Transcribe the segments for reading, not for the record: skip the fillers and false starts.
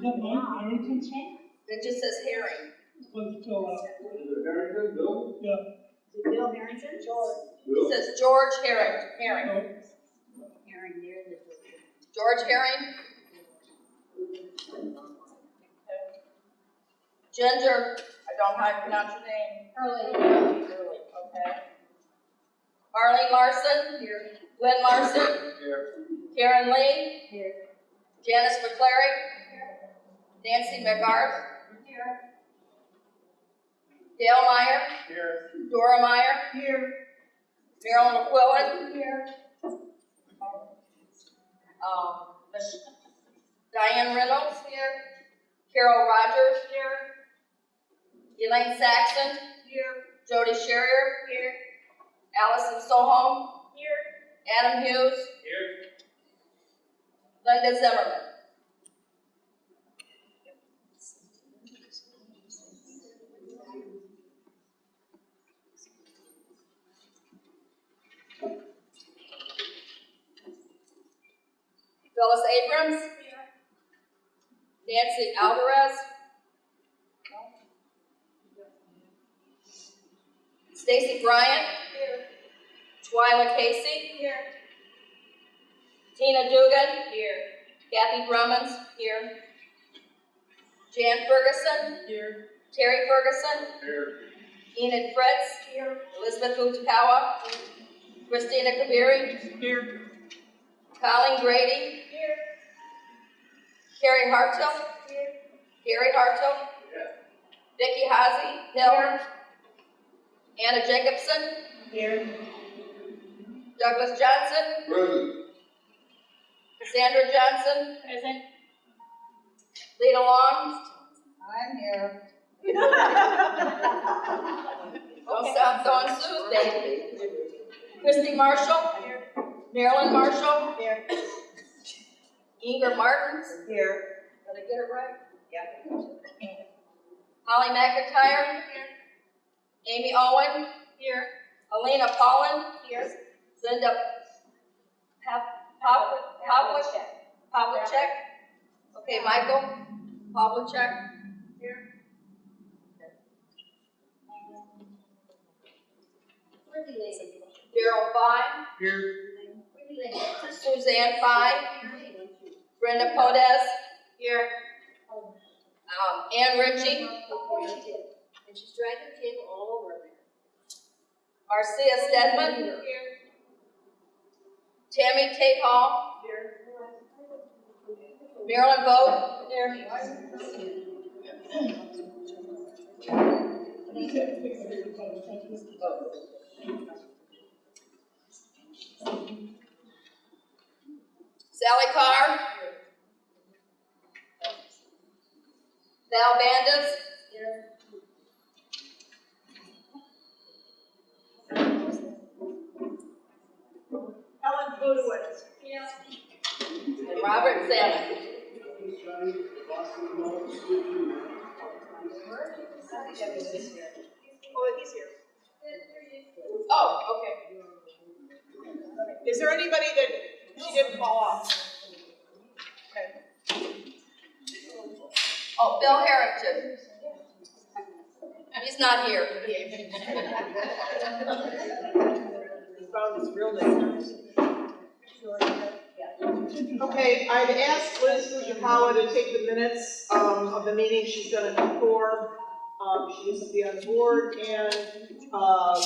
that mine? Harrington's? It just says Herring. Let's fill out. Harrington, Bill? Yeah. Is it Bill Harrington? George. It says George Herring. Herring. No. Herring, there's the. George Herring. Ginger, I don't know how to pronounce your name. Early. Early, okay. Marlene Larson. Here. Glenn Larson. Here. Karen Lee. Here. Janice McClary. Here. Nancy McGarth. Here. Dale Meyer. Here. Dora Meyer. Here. Marilyn McQuillan. Here. Diane Reynolds. Here. Carol Rogers. Here. Elaine Saxon. Here. Jody Sherrier. Here. Allison Soholm. Here. Adam Hughes. Here. Linda Zimmerman. Phyllis Abrams. Here. Nancy Alvarez. Stacy Bryant. Here. Twyla Casey. Here. Tina Dugan. Here. Kathy Brummins. Here. Jan Ferguson. Here. Terry Ferguson. Here. Enid Fritz. Here. Elizabeth Utakawa. Christina Kabiri. Here. Colleen Grady. Here. Carrie Hartel. Here. Gary Hartel. Yeah. Vicki Hazy. Hill. Anna Jacobson. Here. Douglas Johnson. Present. Cassandra Johnson. Present. Lita Long. I'm here. Don't sound so enthused, Dave. Christy Marshall. Here. Marilyn Marshall. Here. Inger Martins. Here. Did I get it right? Yeah. Holly McIntyre. Here. Amy Owen. Here. Alina Pollan. Here. Linda Pavlicek. Okay, Michael Pavlicek. Here. Daryl Fine. Here. Suzanne Fine. Brenda Podez. Here. Ann Ritchie. And she's dragging the table all over there. Marcia Stedman. Here. Tammy Tate Hall. Here. Marilyn Vogt. Here. Sally Carr. Val Bandas. Here. Helen Budowitz. Here. And Robert Salmon. Oh, he's here. Oh, okay. Is there anybody that she didn't call off? Okay. Oh, Bill Harrington. He's not here. Found his real name. Okay, I've asked Liz Fujikawa to take the minutes of the meeting she's done it before. She used to be on the board, and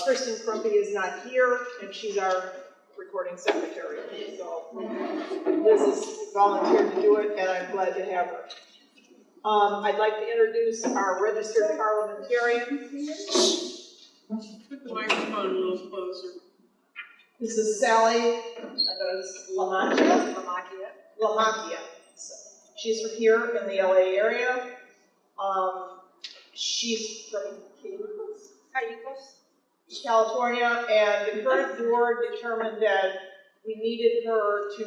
Kristen Crumpy is not here, and she's our recording secretary. So Liz has volunteered to do it, and I'm glad to have her. I'd like to introduce our registered parliamentarian. Put the microphone a little closer. This is Sally Lamacchia. So, she's from here in the LA area. She's from California, and the current board determined that we needed her to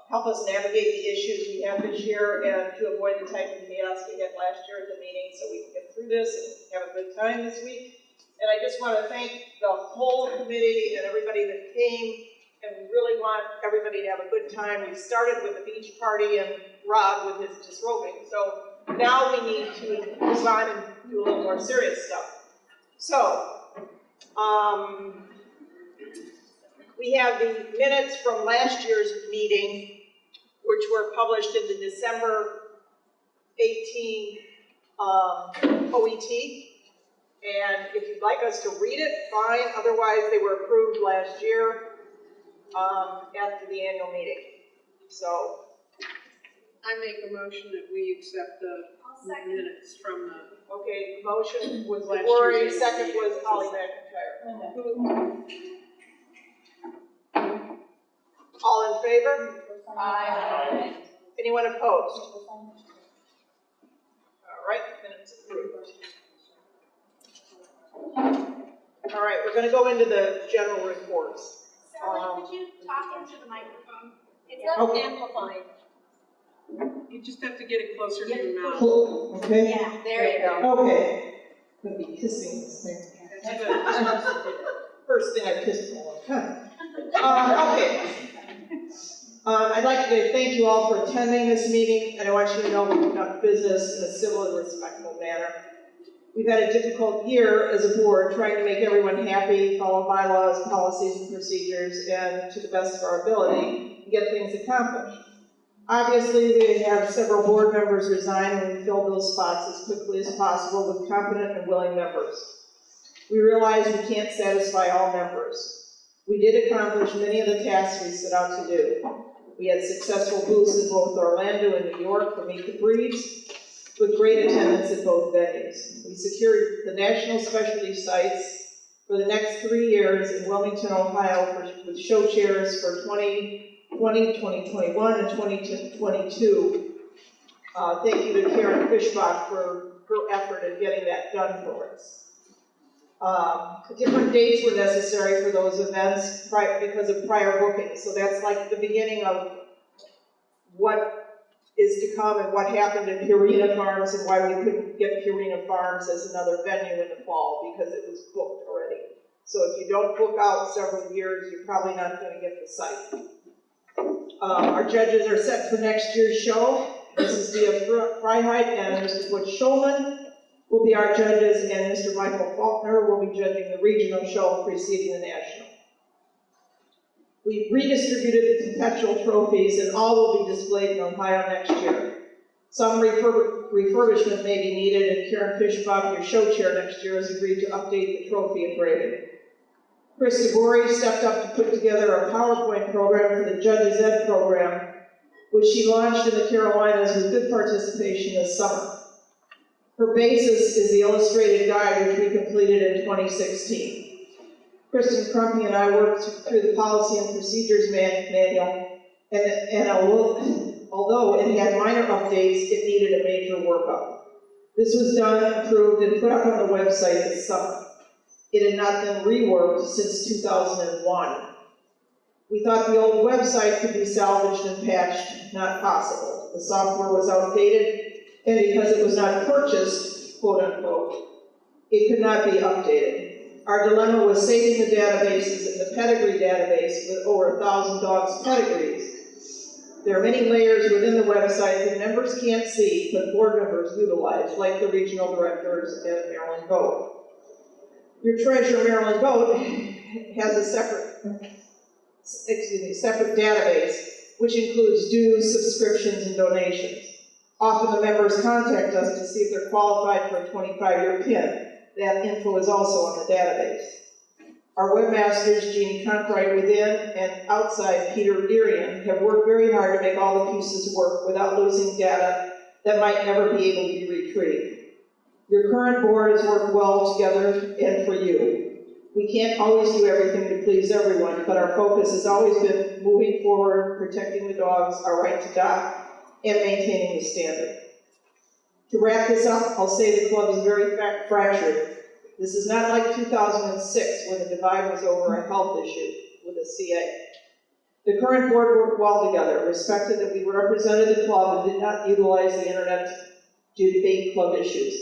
help us navigate the issues we have this year and to avoid the type of chaos we had last year at the meeting, so we can get through this and have a good time this week. And I just want to thank the whole committee and everybody that came, and we really want everybody to have a good time. We started with a beach party, and Rob with his disrobing. So now we need to move on and do a little more serious stuff. So, we have the minutes from last year's meeting, which were published in the December 18 OET. And if you'd like us to read it, fine. Otherwise, they were approved last year after the annual meeting. So, I make a motion that we accept the minutes from the. okay, motion was Last Lori, year's second meeting. was Holly McIntyre. All in favor? Aye. Anyone opposed? All right, minutes approved. All right, we're gonna go into the general reports. Sally, could you talk into the microphone? It's not amplifying. You just have to get it closer to your mouth. Cool, okay? Yeah, there you go. Okay. I'm gonna be kissing this thing. That's good. First thing I kissed in a long time. Okay. I'd like to thank you all for attending this meeting, and I want you to know we conduct business in a civil and respectful manner. We've had a difficult year as a board trying to make everyone happy, follow bylaws, policies, and procedures, and to the best of our ability, get things accomplished. Obviously, we have several board members resign, and we fill those spots as quickly as possible with competent and willing members. We realize we can't satisfy all members. We did accomplish many of the tasks we set out to do. We had successful booths in both Orlando and New York for Meet the Breeds, with great attendance at both venues. We secured the national specialty sites for the next 3 years in Wilmington, Ohio, with show chairs for 2020, 2021, and 2022. Thank you to Karen Fishbach for her effort in getting that done for us. Different dates were necessary for those events because of prior bookings. So that's like the beginning of what is to come and what happened in Purina Farms and why we couldn't get Purina Farms as another venue in the fall because it was booked already. So if you don't book out several years, you're probably not going to get the site. Our judges are set for next year's show. Mrs. Dia Freiheit and Mr. Butch Schulman will be our judges, and Mr. Michael Faulkner will be judging the regional show preceding the national. We redistributed the perpetual trophies, and all will be displayed in Ohio next year. Some refurbishment may be needed, and Karen Fishbach, your show chair next year, has agreed to update the trophy engraving. Chris DeVore stepped up to put together a PowerPoint program for the Judges Ed program, which she launched in the Carolinas with good participation this summer. Her basis is the illustrated guide which we completed in 2016. Kristen Crumpy and I worked through the policy and procedures manual, and although it had minor updates, it needed a major workup. This was done, approved, and put up on the website this summer. It had not been reworked since 2001. We thought the old website could be salvaged and patched, not possible. The software was outdated, and because it was not purchased, quote unquote, it could not be updated. Our dilemma was saving the databases and the pedigree database with over 1,000 dogs' pedigrees. There are many layers within the website that members can't see, but board members utilize, like the regional directors and Marilyn Goat. Your treasurer, Marilyn Goat, has a separate database, which includes dues, subscriptions, and donations. Often the members contact us to see if they're qualified for a 25-year PIN. That info is also on the database. Our webmasters, Jeannie Conkright within and outside Peter Derian, have worked very hard to make all the pieces work without losing data that might never be able to be retrieved. Your current board has worked well together and for you. We can't always do everything to please everyone, but our focus has always been moving forward, protecting the dogs, our right to die, and maintaining the standard. To wrap this up, I'll say the club is very fractured. This is not like 2006 when the divide was over a health issue with a CA. The current board worked well together, respected that we represented the club and did not utilize the internet to debate club issues.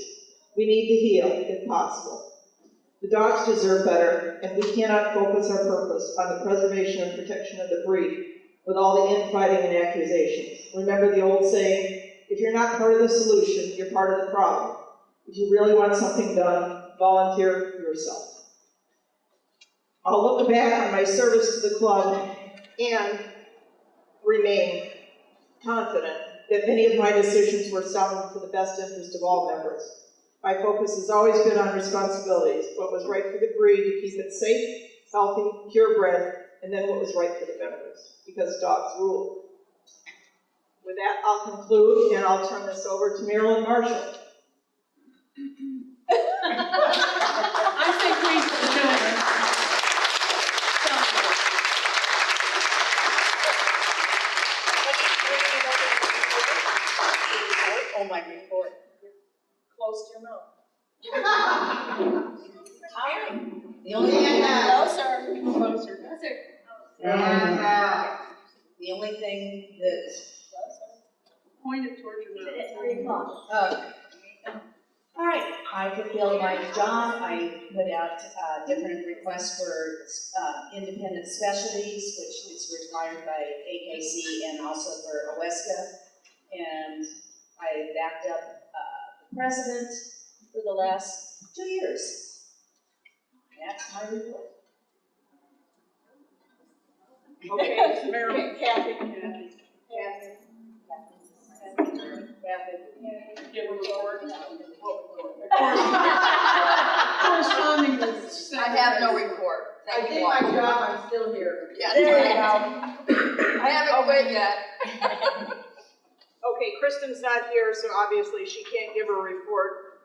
We need to heal, if possible. The dogs deserve better, and we cannot focus our purpose on the preservation and protection of the breed with all the infighting and accusations. Remember the old saying, if you're not part of the solution, you're part of the problem. If you really want something done, volunteer yourself. I'll look back on my service to the club and remain confident that many of my decisions were sound for the best interest of all members. My focus has always been on responsibilities, what was right for the breed to keep it safe, healthy, purebred, and then what was right for the members, because dogs rule. With that, I'll conclude, and I'll turn this over to Marilyn Marshall. I think we should. Oh, my report. Close to your mouth. Hi. The only thing I have, Closer. Closer. Closer. the only thing that, Point it towards your mouth. At 3 o'clock. All right, I fulfilled my job. I put out different requests for independent specialties, which is required by AKC and also for OESCA. And I backed up the president for the last 2 years. That's my report. Okay, Marilyn. Kathy. Give a report. Corresponding with. I have no report. I Thank did you my all. job, I'm still here. Yeah, there you go. I haven't quit yet. Okay, Kristen's not here, so obviously she can't give a report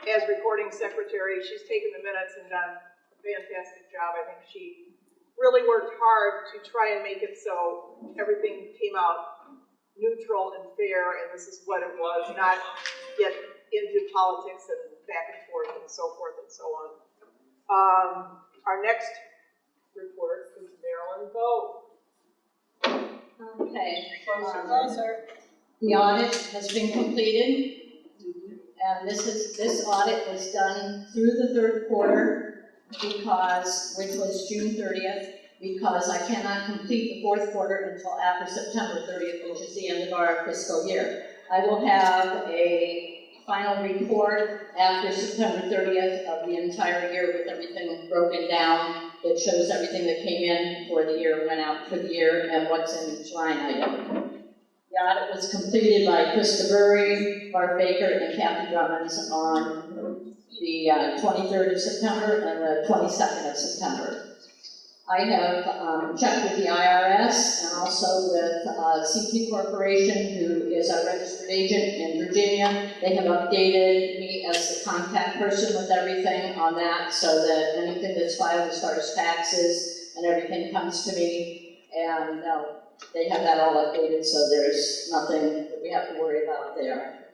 as recording secretary. She's taken the minutes and done a fantastic job. I think she really worked hard to try and make it so everything came out neutral and fair, and this is what it was, not get into politics and back and forth and so forth and so on. Our next report is Marilyn Bowe. Okay. Closer. The audit has been completed, and this audit was done through the third quarter because, which was June 30th, because I cannot complete the fourth quarter until after September 30th, which is the end of our fiscal year. I will have a final report after September 30th of the entire year with everything broken down that shows everything that came in for the year, went out for the year, and what's in each line item. The audit was completed by Krista Burry, Mark Baker, and Kathy Drummond on the 23rd of September and the 22nd of September. I have checked with the IRS and also with CT Corporation, who is our registered agent in Virginia. They have updated me as the contact person with everything on that, so that anything that's filed as far as taxes and everything comes to me, and they have that all updated, so there's nothing that we have to worry about there.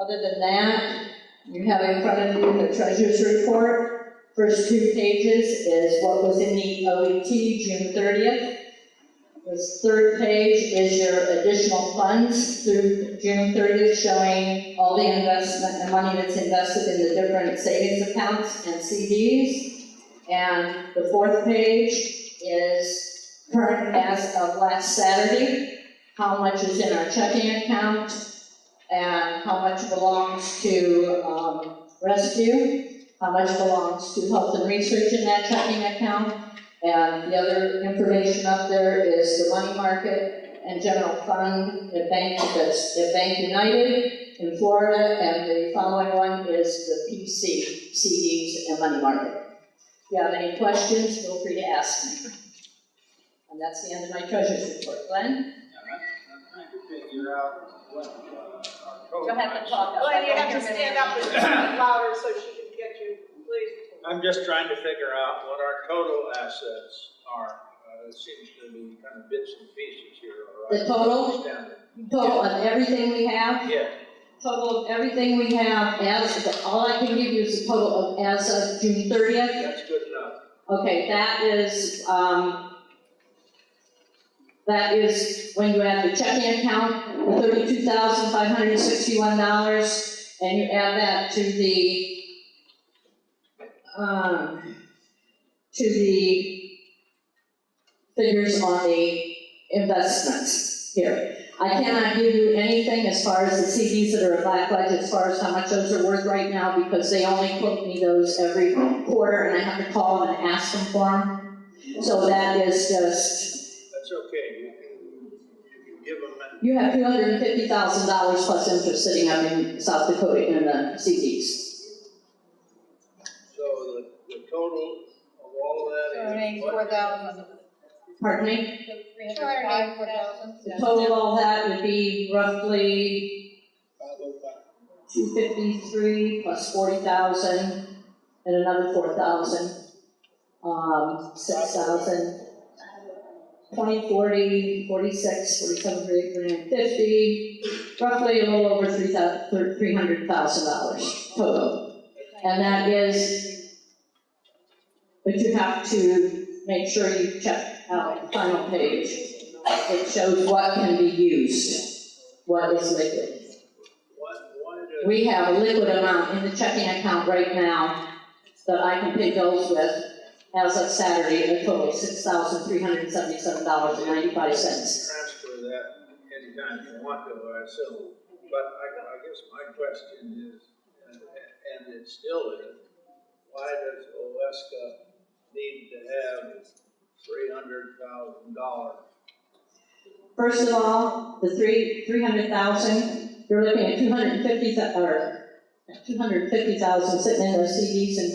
Other than that, you have in front of you the treasurer's report. First 2 pages is what was in the OET June 30th. This third page is your additional funds through June 30th, showing all the investment and money that's invested in the different savings accounts and CDs. And the fourth page is current as of last Saturday, how much is in our checking account and how much belongs to rescue. How much belongs to health and research in that checking account, and the other information up there is the money market and general fund at Bank United in Florida, and the following one is the PC, CDs, and money market. If you have any questions, feel free to ask me. And that's the end of my treasurer's report. Glenn? I'm trying to figure out what our total. You'll have to talk up. Glenn, you have to stand up and speak louder so she can get you, please. I'm just trying to figure out what our total assets are. It seems to be kind of bits and pieces here. The total? Standard. Total of everything we have? Yeah. Total of everything we have all I can give you is the total of as of June 30th. That's good enough. Okay, that is when you add the checking account, the $32,561, and you add that to the figures on the investments here. I cannot give you anything as far as the CDs that are a black ledge, as far as how much those are worth right now, because they only quote me those every quarter, and I have to call them and ask them for them. So that is just, That's okay, you can give them, you have $250,000 plus interest sitting up in South Dakota in the CDs. so the total of all of that is what? 284,000. Pardon me? 284,000. The total of all that would be roughly 253 plus 40,000 and another 4,000, 6,000, 20, 40, 46, 47, 48, 49, 50, roughly a little over $300,000 total. And that is, but you have to make sure you check out the final page. It shows what can be used, what is liquid. Why We have a liquid amount in the checking account right now that I can pay bills with as of Saturday, a total of $6,377.95. transfer that anytime you want to, I assume. But I guess my question is, and it still is, why does OESCA need to have $300,000? First of all, the 300,000, you're looking at 250,000 sitting in those CDs at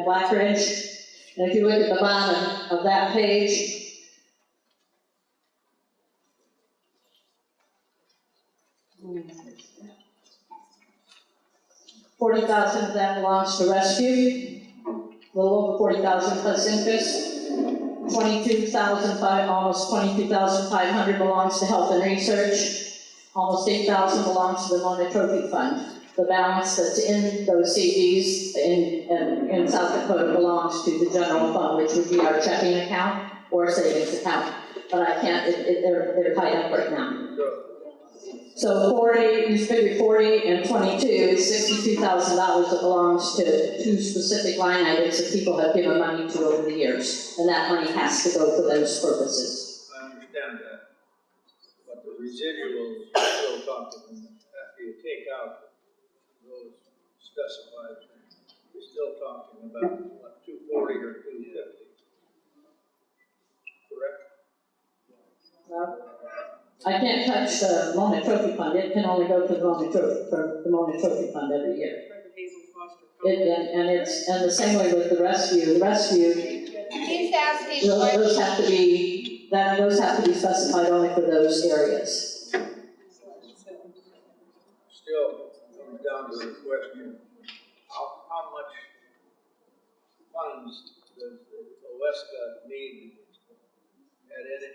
Blackridge. And if you look at the bottom of that page, $40,000 of that belongs to rescue, a little over $40,000 plus interest. 22,000, almost 22,500 belongs to health and research. Almost 8,000 belongs to the Mona Trophy Fund. The balance that's in those CDs in South Dakota belongs to the general fund, which would be our checking account or savings account. But I can't, they're tied up right now. So 40, you figure 40 and 22 is $62,000 that belongs to two specific line items that people have given money to over the years. And that money has to go for those purposes. I understand that. But the residuals, you're still talking, after you take out those specified things, you're still talking about, what, 240 or 250? Correct? Well, I can't touch the Mona Trophy Fund. It can only go to the Mona Trophy Fund every year. And the same way with the rescue. The rescue, He's asking those have to be specified only for those areas. Still comes down to the question, how much funds does the OESCA need at any?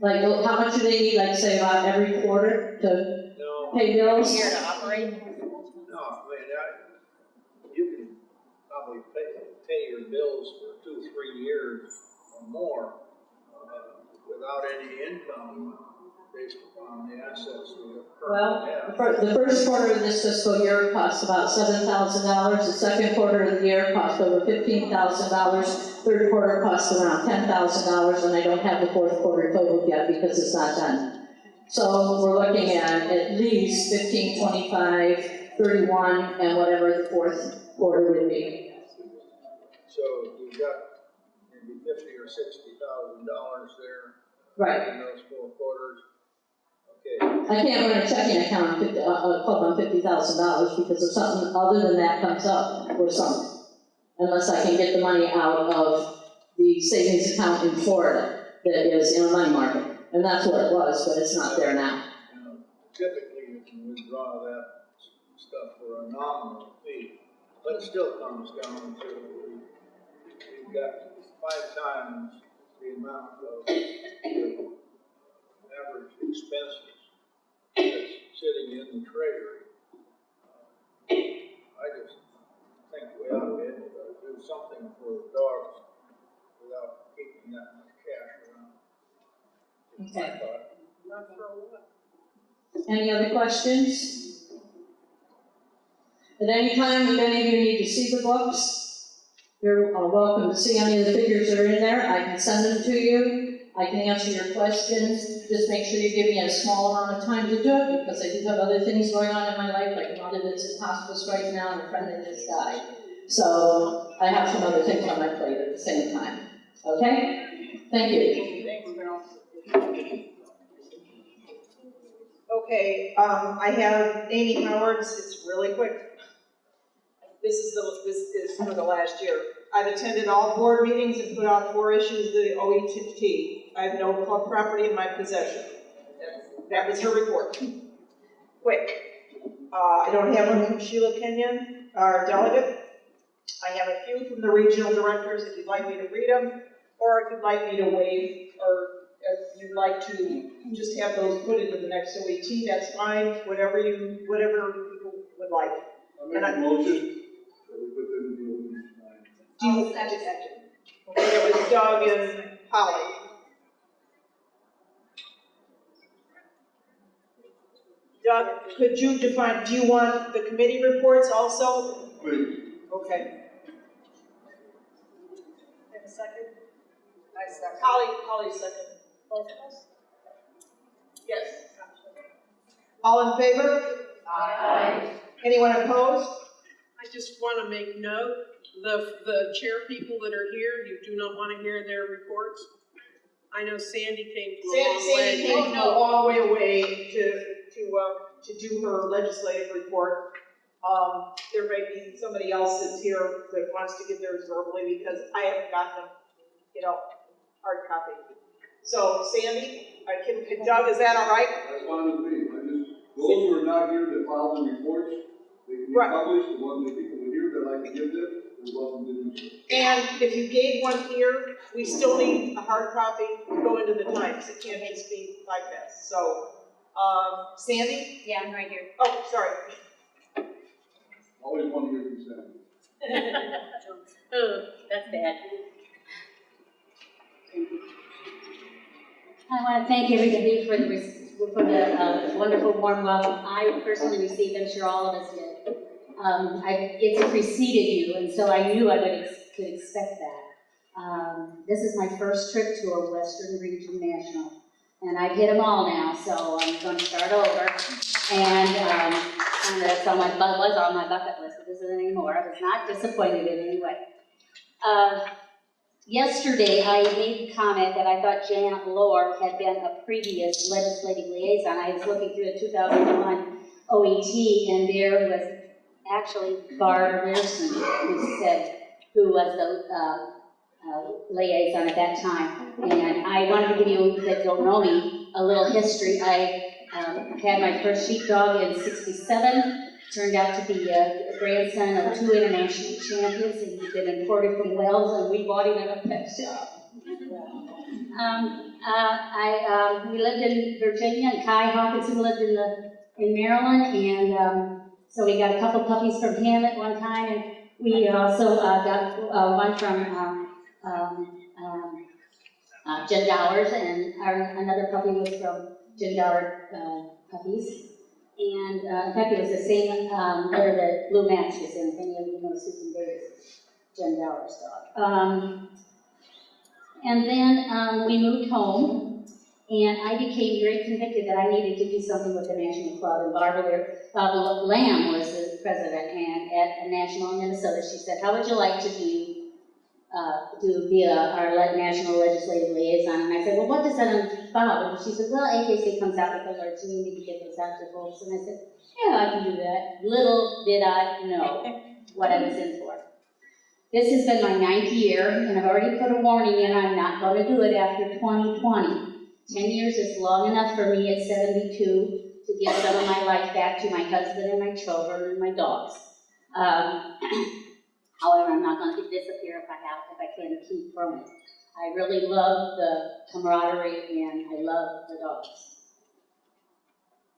Like, how much do they need, like, say, about every quarter to No, pay bills? here to operate. no, I mean, you can probably pay your bills for 2-3 years or more without any income based upon the assets we currently have. Well, the first quarter of this fiscal year costs about $7,000. The second quarter of the year cost over $15,000. Third quarter costs around $10,000, and I don't have the fourth quarter totaled yet because it's not done. So we're looking at least 15, 25, 31, and whatever the fourth quarter would be. So you've got maybe $50,000 or $60,000 there. Right. In those 4 quarters. Okay. I can't run a checking account on $50,000 because if something other than that comes up, we're sunk. Unless I can get the money out of the savings account in Florida that is in a money market. And that's where it was, but it's not there now. Typically, you can withdraw that stuff for a nominal fee, but it still comes down to you've got 5 times the amount of average expenses that's sitting in the treasury. I just think we ought to be able to do something for the dogs without keeping that much cash around. Okay. Not for what? Any other questions? At any time, if any of you need to see the books, you're welcome to see any of the figures that are in there. I can send them to you. I can answer your questions, just make sure you give me a small amount of time to do it, because I do have other things going on in my life, like a mother that's in hospice right now and a friend that just died. So I have some other things on my plate at the same time, okay? Thank you. Thanks, Meryl. Okay, I have Amy Howard's, it's really quick. This is for the last year. I've attended all board meetings and put out 4 issues of the OET. I have no club property in my possession. That was her report. Quick. I don't have one from Sheila Kenyon, our delegate. I have a few from the regional directors if you'd like me to read them, or if you'd like me to waive, or if you'd like to just have those put into the next OET, that's fine, whatever people would like. I make a motion that we put them in the open tonight. Do you, okay, it was Doug and Holly. Doug, could you define, do you want the committee reports also? Please. Okay. Have a second? I second. Holly second. Both of us? Yes. All in favor? Aye. Anyone opposed? I just want to make note, the chair people that are here, you do not want to hear their reports. I know Sandy came from a long Sandy way. came from a long way away to do her legislative report. There may be somebody else that's here that wants to give theirs verbally because I haven't gotten them, hard copy. So Sandy, Doug, is that all right? That's fine with me. Those who are not here that file the reports, they can be Right. published. The ones that people are here that like to give them, we're welcome to do so. And if you gave one here, we still need a hard copy to go into the Times. It can't just be bypassed. So, Sandy? Yeah, I'm right here. Oh, sorry. Always want to hear from Sam. That's bad. I want to thank everybody for the wonderful warm welcome. I personally received, I'm sure all of us did. It's preceded you, and so I knew I could expect that. This is my first trip to a Western Region National, and I've hit them all now, so I'm going to start over. And that's on was on my bucket list, but this isn't anymore. I was not disappointed in any way. Yesterday, I made the comment that I thought Janet Lohr had been a previous legislative liaison. I was looking through the 2001 OET, and there was actually Barb Wilson, who was the liaison at that time. And I wanted to give you, that don't know me, a little history. I had my first sheepdog in '67. Turned out to be a grandson of 2 international champions, and he'd been imported from Wales, and we bought him in a pet shop. We lived in Virginia, and Kai Hawkinson lived in Maryland, and so we got a couple puppies from him at one time, and we also got one from Jen Dowers, and another puppy was from Jen Dower Puppies. And in fact, it was the same litter that Blue Max was in, if any of you know Susan Davis, Jen Dower's dog. And then we moved home, and I became very convicted that I needed to do something with the National Club. And Barbara Lamb was the president, and at a national in Minnesota, she said, "How would you like to be our national legislative liaison?" And I said, "Well, what does that involve?" And she said, "Well, AKC comes out with alerts, and you need to get those out to folks." And I said, "Yeah, I can do that." Little did I know what I was in for. This has been my 9th year, and I've already put a warning in. I'm not going to do it after 2020. 10 years is long enough for me at 72 to give some of my life back to my husband and my children and my dogs. However, I'm not going to disappear if I can keep from it. I really love the camaraderie, and I love the dogs.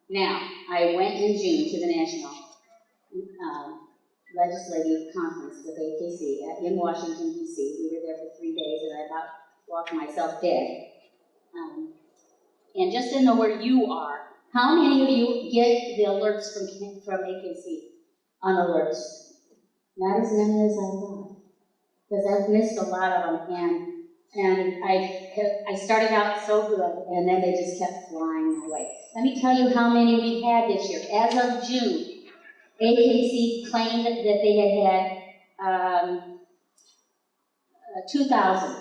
Now, I went in June to the National Legislative Conference with AKC in Washington, D.C. We were there for 3 days, and I about walked myself dead. And just to know where you are, how many of you get the alerts from AKC on alerts? Not as many as I thought, because I've missed a lot of them, and And I started out so good, and then they just kept flying my way. Let me tell you how many we had this year. As of June, AKC claimed that they had 2,000.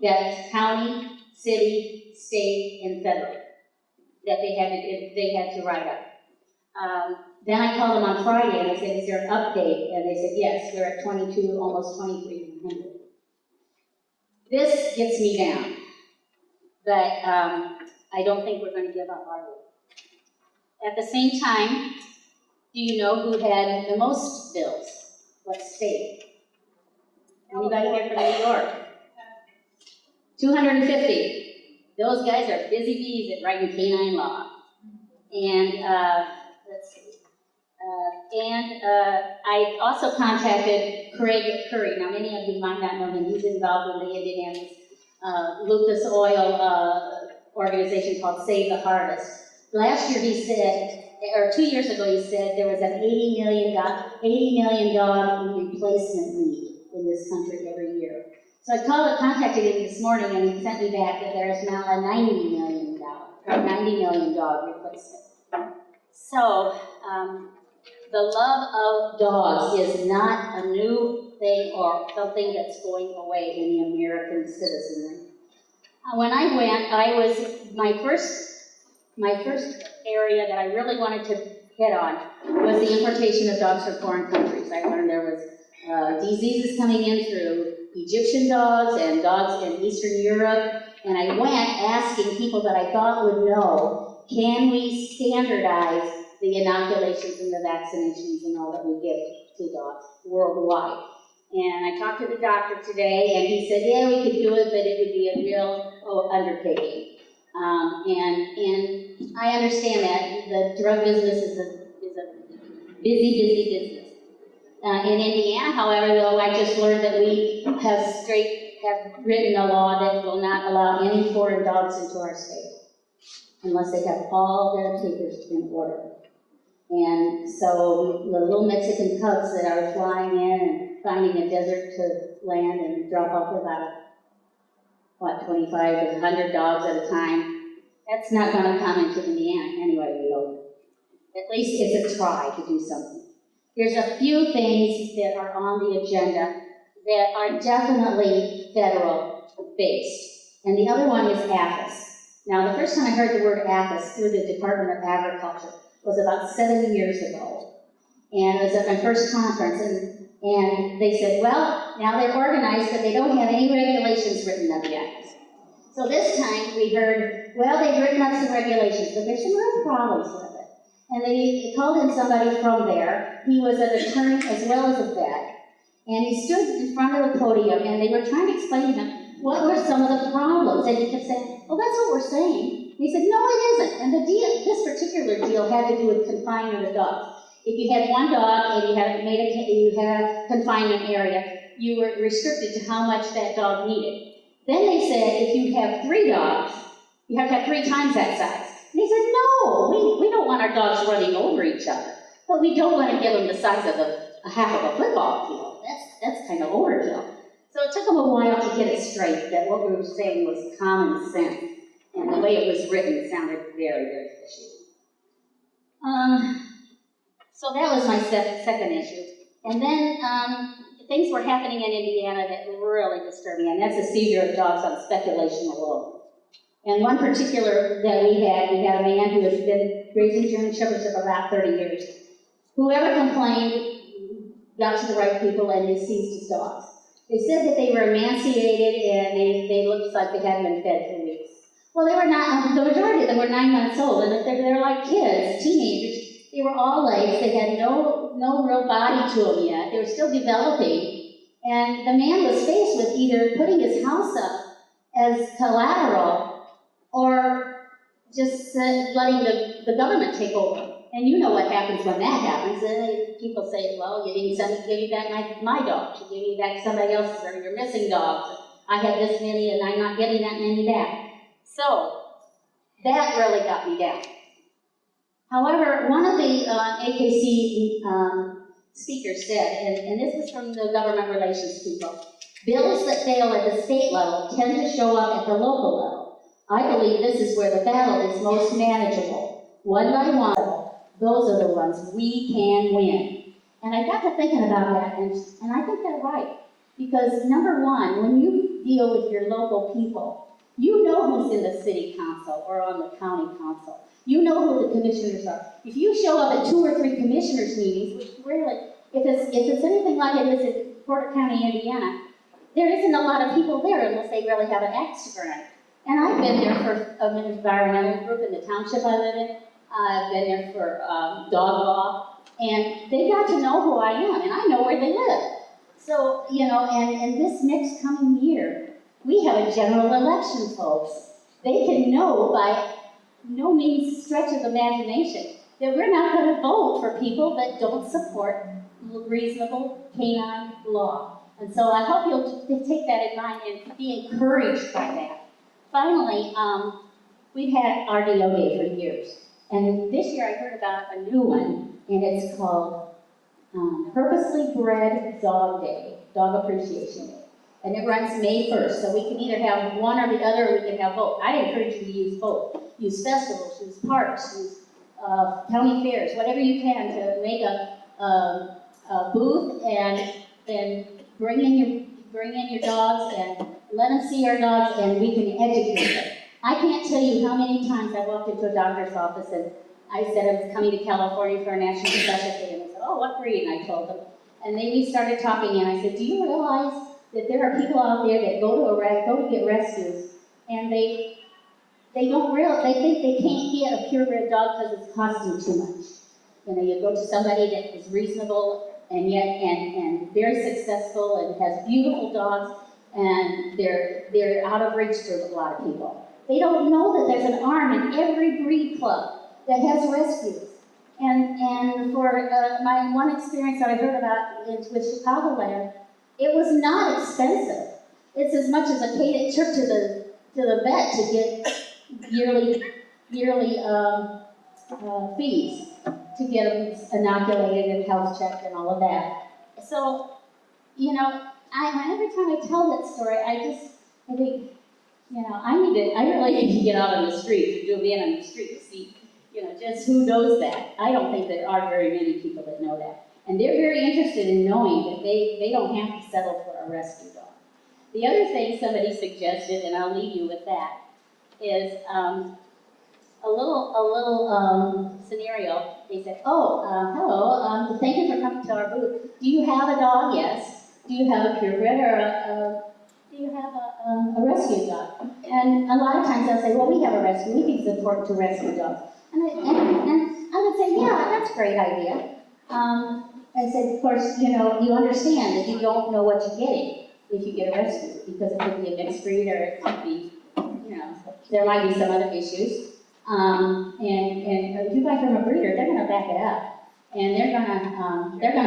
That's county, city, state, and federal that they had to write up. Then I called them on Friday and I said, is there an update? And they said, yes, we're at 22, almost 2,300. This gets me down, but I don't think we're going to give up, are we? At the same time, do you know who had the most bills? What state? Anybody here from New York? 250. Those guys are busy bees at writing canine law. And let's see. I also contacted Craig Curry. Now, many of you might not know him. He's involved in the Indianapolis Lucas Oil organization called Save the Harvest. Last year he said, or 2 years ago he said, there was an $80 million replacement need in this country every year. So I contacted him this morning, and he sent me back that there is now a $90 million replacement. So, the love of dogs is not a new thing or something that's going away in the American citizenry. When I went, my first area that I really wanted to hit on was the importation of dogs from foreign countries. I learned there was diseases coming in through Egyptian dogs and dogs in Eastern Europe, and I went asking people that I thought would know, can we standardize the inoculations and the vaccinations and all that we give to dogs worldwide? And I talked to the doctor today, and he said, yeah, we could do it, but it would be a real undertaking. And I understand that the drug business is a busy business. In Indiana, however, though, I just learned that we have written a law that will not allow any foreign dogs into our state unless they have all their papers in order. And so the little Mexican cubs that are flying in and finding a desert to land and drop off about 25 to 100 dogs at a time, that's not going to come into Indiana anyway, we hope. At least it's a try to do something. There's a few things that are on the agenda that are definitely federal-based, and the other one is APHIS. Now, the first time I heard the word APHIS through the Department of Agriculture was about 7 years ago, and it was at my first conference, and they said, well, now they're organized, but they don't have any regulations written up yet. So this time we heard, well, they've written up some regulations, but there's some real problems with it. And they called in somebody from there. He was an attorney as well as a vet. And he stood in front of the podium, and they were trying to explain to him what were some of the problems. And he kept saying, well, that's what we're saying. And he said, no, it isn't. And this particular deal had to do with confinement of dogs. If you had one dog and you had a confinement area, you were restricted to how much that dog needed. Then they said, if you have 3 dogs, you have to have 3 times that size. And he said, no, we don't want our dogs running over each other, but we don't want to give them the size of a half of a football field. That's kind of overkill. So it took them a while to get it straight that what we were saying was common sense, and the way it was written sounded very, very fishy. So that was my second issue. And then things were happening in Indiana that really disturbed me, and that's the seizure of dogs on speculation alone. And one particular that we had a man who has been raising German Shepherds for about 30 years. Whoever complained got to the right people and they seized his dogs. They said that they were emaciated and they looked like they hadn't been fed for weeks. Well, they were not, the majority of them were 9 months old, and they're like kids, teenagers. They were all legs, they had no real body to them yet. They were still developing. And the man was faced with either putting his house up as collateral or just letting the government take over. And you know what happens when that happens. People say, well, you didn't give me back my dogs. You gave me back somebody else's, or you're missing dogs. I had this many and I'm not getting that many back. So that really got me down. However, one of the AKC speakers said, and this is from the government relations people, Bills that fail at the state level tend to show up at the local level. I believe this is where the battle is most manageable. One by one, those are the ones we can win. And I got to thinking about that, and I think they're right. Because number one, when you deal with your local people, you know who's in the city council or on the county council. You know who the commissioners are. If you show up at 2 or 3 commissioners meetings, which rarely, if it's anything like it is in Porter County, Indiana, there isn't a lot of people there unless they really have an axe to grind. And I've been there for an environmental group in the township I live in. I've been there for dog law, and they got to know who I am, and I know where they live. So, and this next coming year, we have a general election, folks. They can know by no means stretch of imagination that we're not going to vote for people that don't support reasonable canine law. And so I hope you'll take that in mind and be encouraged by that. Finally, we've had RDO Day for years. And this year I heard about a new one, and it's called Purposely Bred Dog Day, Dog Appreciation Day. And it runs May 1st, so we can either have one or the other, or we can have both. I encourage you to use both. Use festivals, use parks, use county fairs, whatever you can to make a booth and bring in your dogs and let them see our dogs, and we can educate them. I can't tell you how many times I walked into a doctor's office and I said I was coming to California for a national specialty, and they said, "Oh, what breed?" And I told them. And then we started talking, and I said, "Do you realize that there are people out there that go to get rescues, and they think they can't get a purebred dog because it's costing too much. You go to somebody that is reasonable and yet and very successful and has beautiful dogs, and they're out of reach for a lot of people. They don't know that there's an arm in every breed club that has rescues. And for my one experience that I heard about with Chicagoland, it was not expensive. It's as much as a trip to the vet to get yearly fees to get them inoculated and health checked and all of that. So, every time I tell that story, I think, I really need to get out on the street, to do a man on the street to see, just who knows that. I don't think there are very many people that know that. And they're very interested in knowing that they don't have to settle for a rescue dog. The other thing somebody suggested, and I'll leave you with that, is a little scenario. They said, hello, thank you for coming to our booth. Do you have a dog? Yes. Do you have a purebred or do you have a rescue dog? And a lot of times they'll say, well, we have a rescue. We think it's important to rescue dogs. And I would say, yeah, that's a great idea. I said, of course, you understand that you don't know what you're getting if you get a rescue, because it could be a mixed breed or it could be, there might be some other issues. And if you buy from a breeder, they're going to back it up, and they're going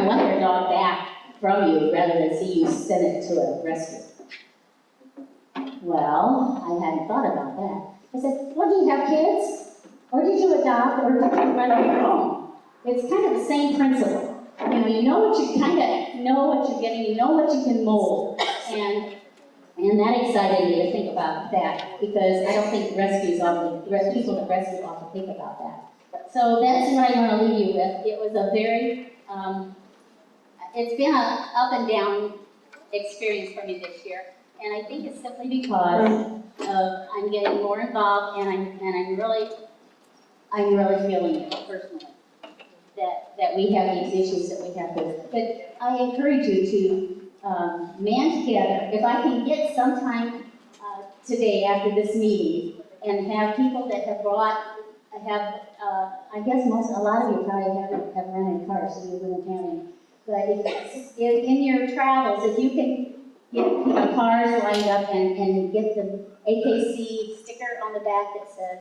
to want their dog back from you rather than see you send it to a rescue. Well, I hadn't thought about that. I said, well, do you have kids? Or did you adopt, or did you run on your own? It's kind of the same principle. You know what you kind of know what you're getting, you know what you can mold. And that excited me to think about that, because I don't think people that rescue often think about that. So that's what I want to leave you with. It was a very, it's been an up and down experience for me this year. And I think it's simply because I'm getting more involved, and I'm really feeling it personally, that we have these issues that we have to. But I encourage you to man together. If I can get some time today after this meeting and have people that have I guess a lot of you probably have rented cars, so you live in the county. But if in your travels, if you can get cars lined up and get the AKC sticker on the back that says,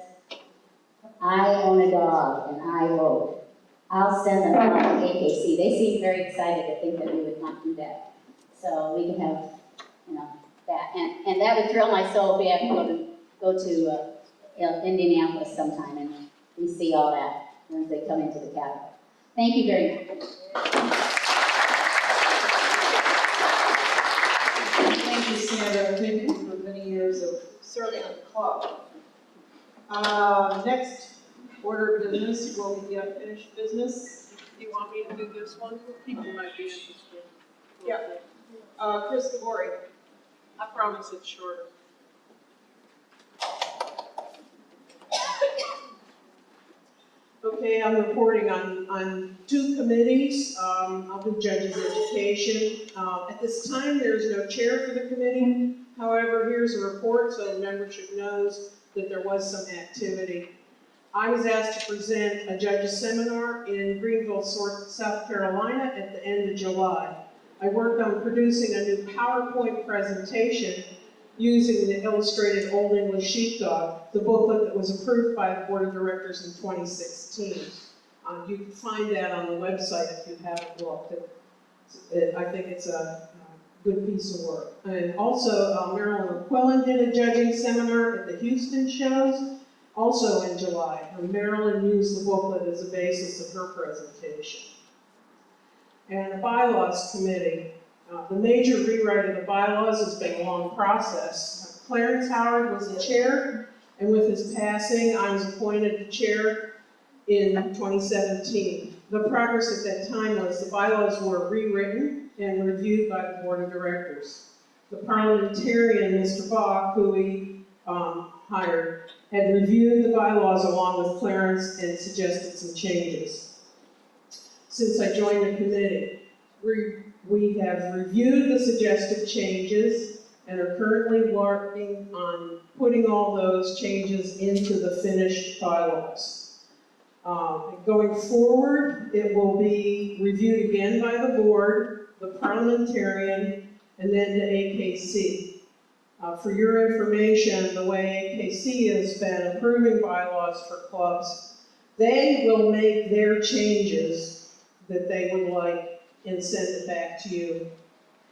I own a dog and I vote, I'll send them out to AKC. They seem very excited to think that we would not do that. So we can have, that. And that would thrill my soul if we have to go to Indianapolis sometime and we see all that once they come into the Capitol. Thank you very much. serving on the club. Next order of business will be unfinished business. Do you want me to do this one? People might be interested. Yeah. Chris DeVore. I promise it's shorter. Okay, I'm reporting on two committees. I'll do Judges Education. At this time, there's no chair for the committee. However, here's a report so the membership knows that there was some activity. I was asked to present a judges seminar in Greenville, South Carolina at the end of July. I worked on producing a new PowerPoint presentation using the illustrated Old English Sheepdog, the booklet that was approved by the Board of Directors in 2016. You can find that on the website if you haven't looked. I think it's a good piece of work. And also, Marilyn McQuillan did a judging seminar at the Houston shows, also in July. And Marilyn used the booklet as a basis of her presentation. And the Bylaws Committee. The major rewrite of the bylaws has been a long process. Clarence Howard was the chair, and with his passing, I was appointed the chair in 2017. The progress at that time was the bylaws were rewritten and reviewed by the Board of Directors. The parliamentarian, Mr. Bach, who we hired, had reviewed the bylaws along with Clarence and suggested some changes. Since I joined the committee, we have reviewed the suggested changes and are currently working on putting all those changes into the finished bylaws. Going forward, it will be reviewed again by the board, the parliamentarian, and then the AKC. For your information, the way AKC has been approving bylaws for clubs, they will make their changes that they would like and send it back to you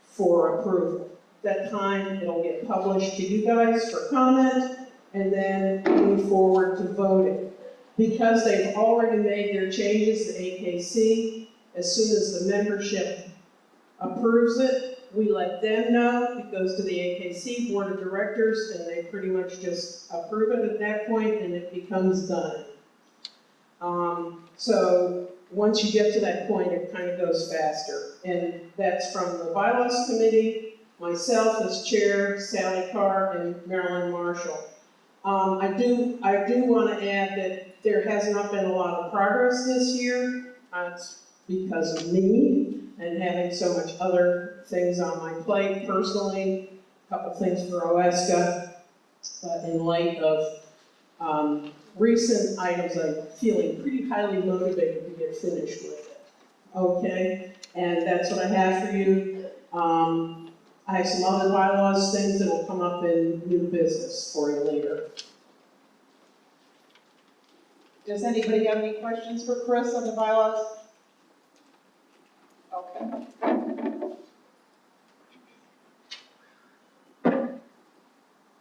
for approval. At that time, it'll get published to you guys for comment, and then move forward to voting. Because they've already made their changes, the AKC, as soon as the membership approves it, we let them know. It goes to the AKC Board of Directors, and they pretty much just approve it at that point, and it becomes done. So once you get to that point, it kind of goes faster. And that's from the Bylaws Committee, myself as chair, Sally Carr, and Marilyn Marshall. I do want to add that there has not been a lot of progress this year. It's because of me and having so much other things on my plate personally, a couple things for OESCA, but in light of recent items, I'm feeling pretty highly motivated to get finished with it. Okay, and that's what I have for you. I have some other bylaws things that will come up in new business for you later. Does anybody have any questions for Chris on the bylaws? Okay.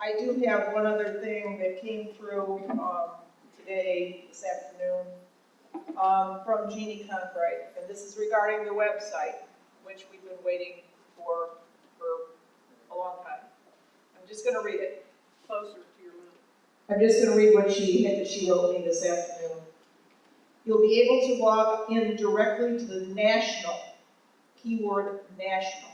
I do have one other thing that came through today, this afternoon, from Jeannie Conkright, and this is regarding the website, which we've been waiting for a long time. I'm just going to read it. Closer to your mouth. I'm just going to read what she wrote me this afternoon. You'll be able to log in directly to the national, keyword national,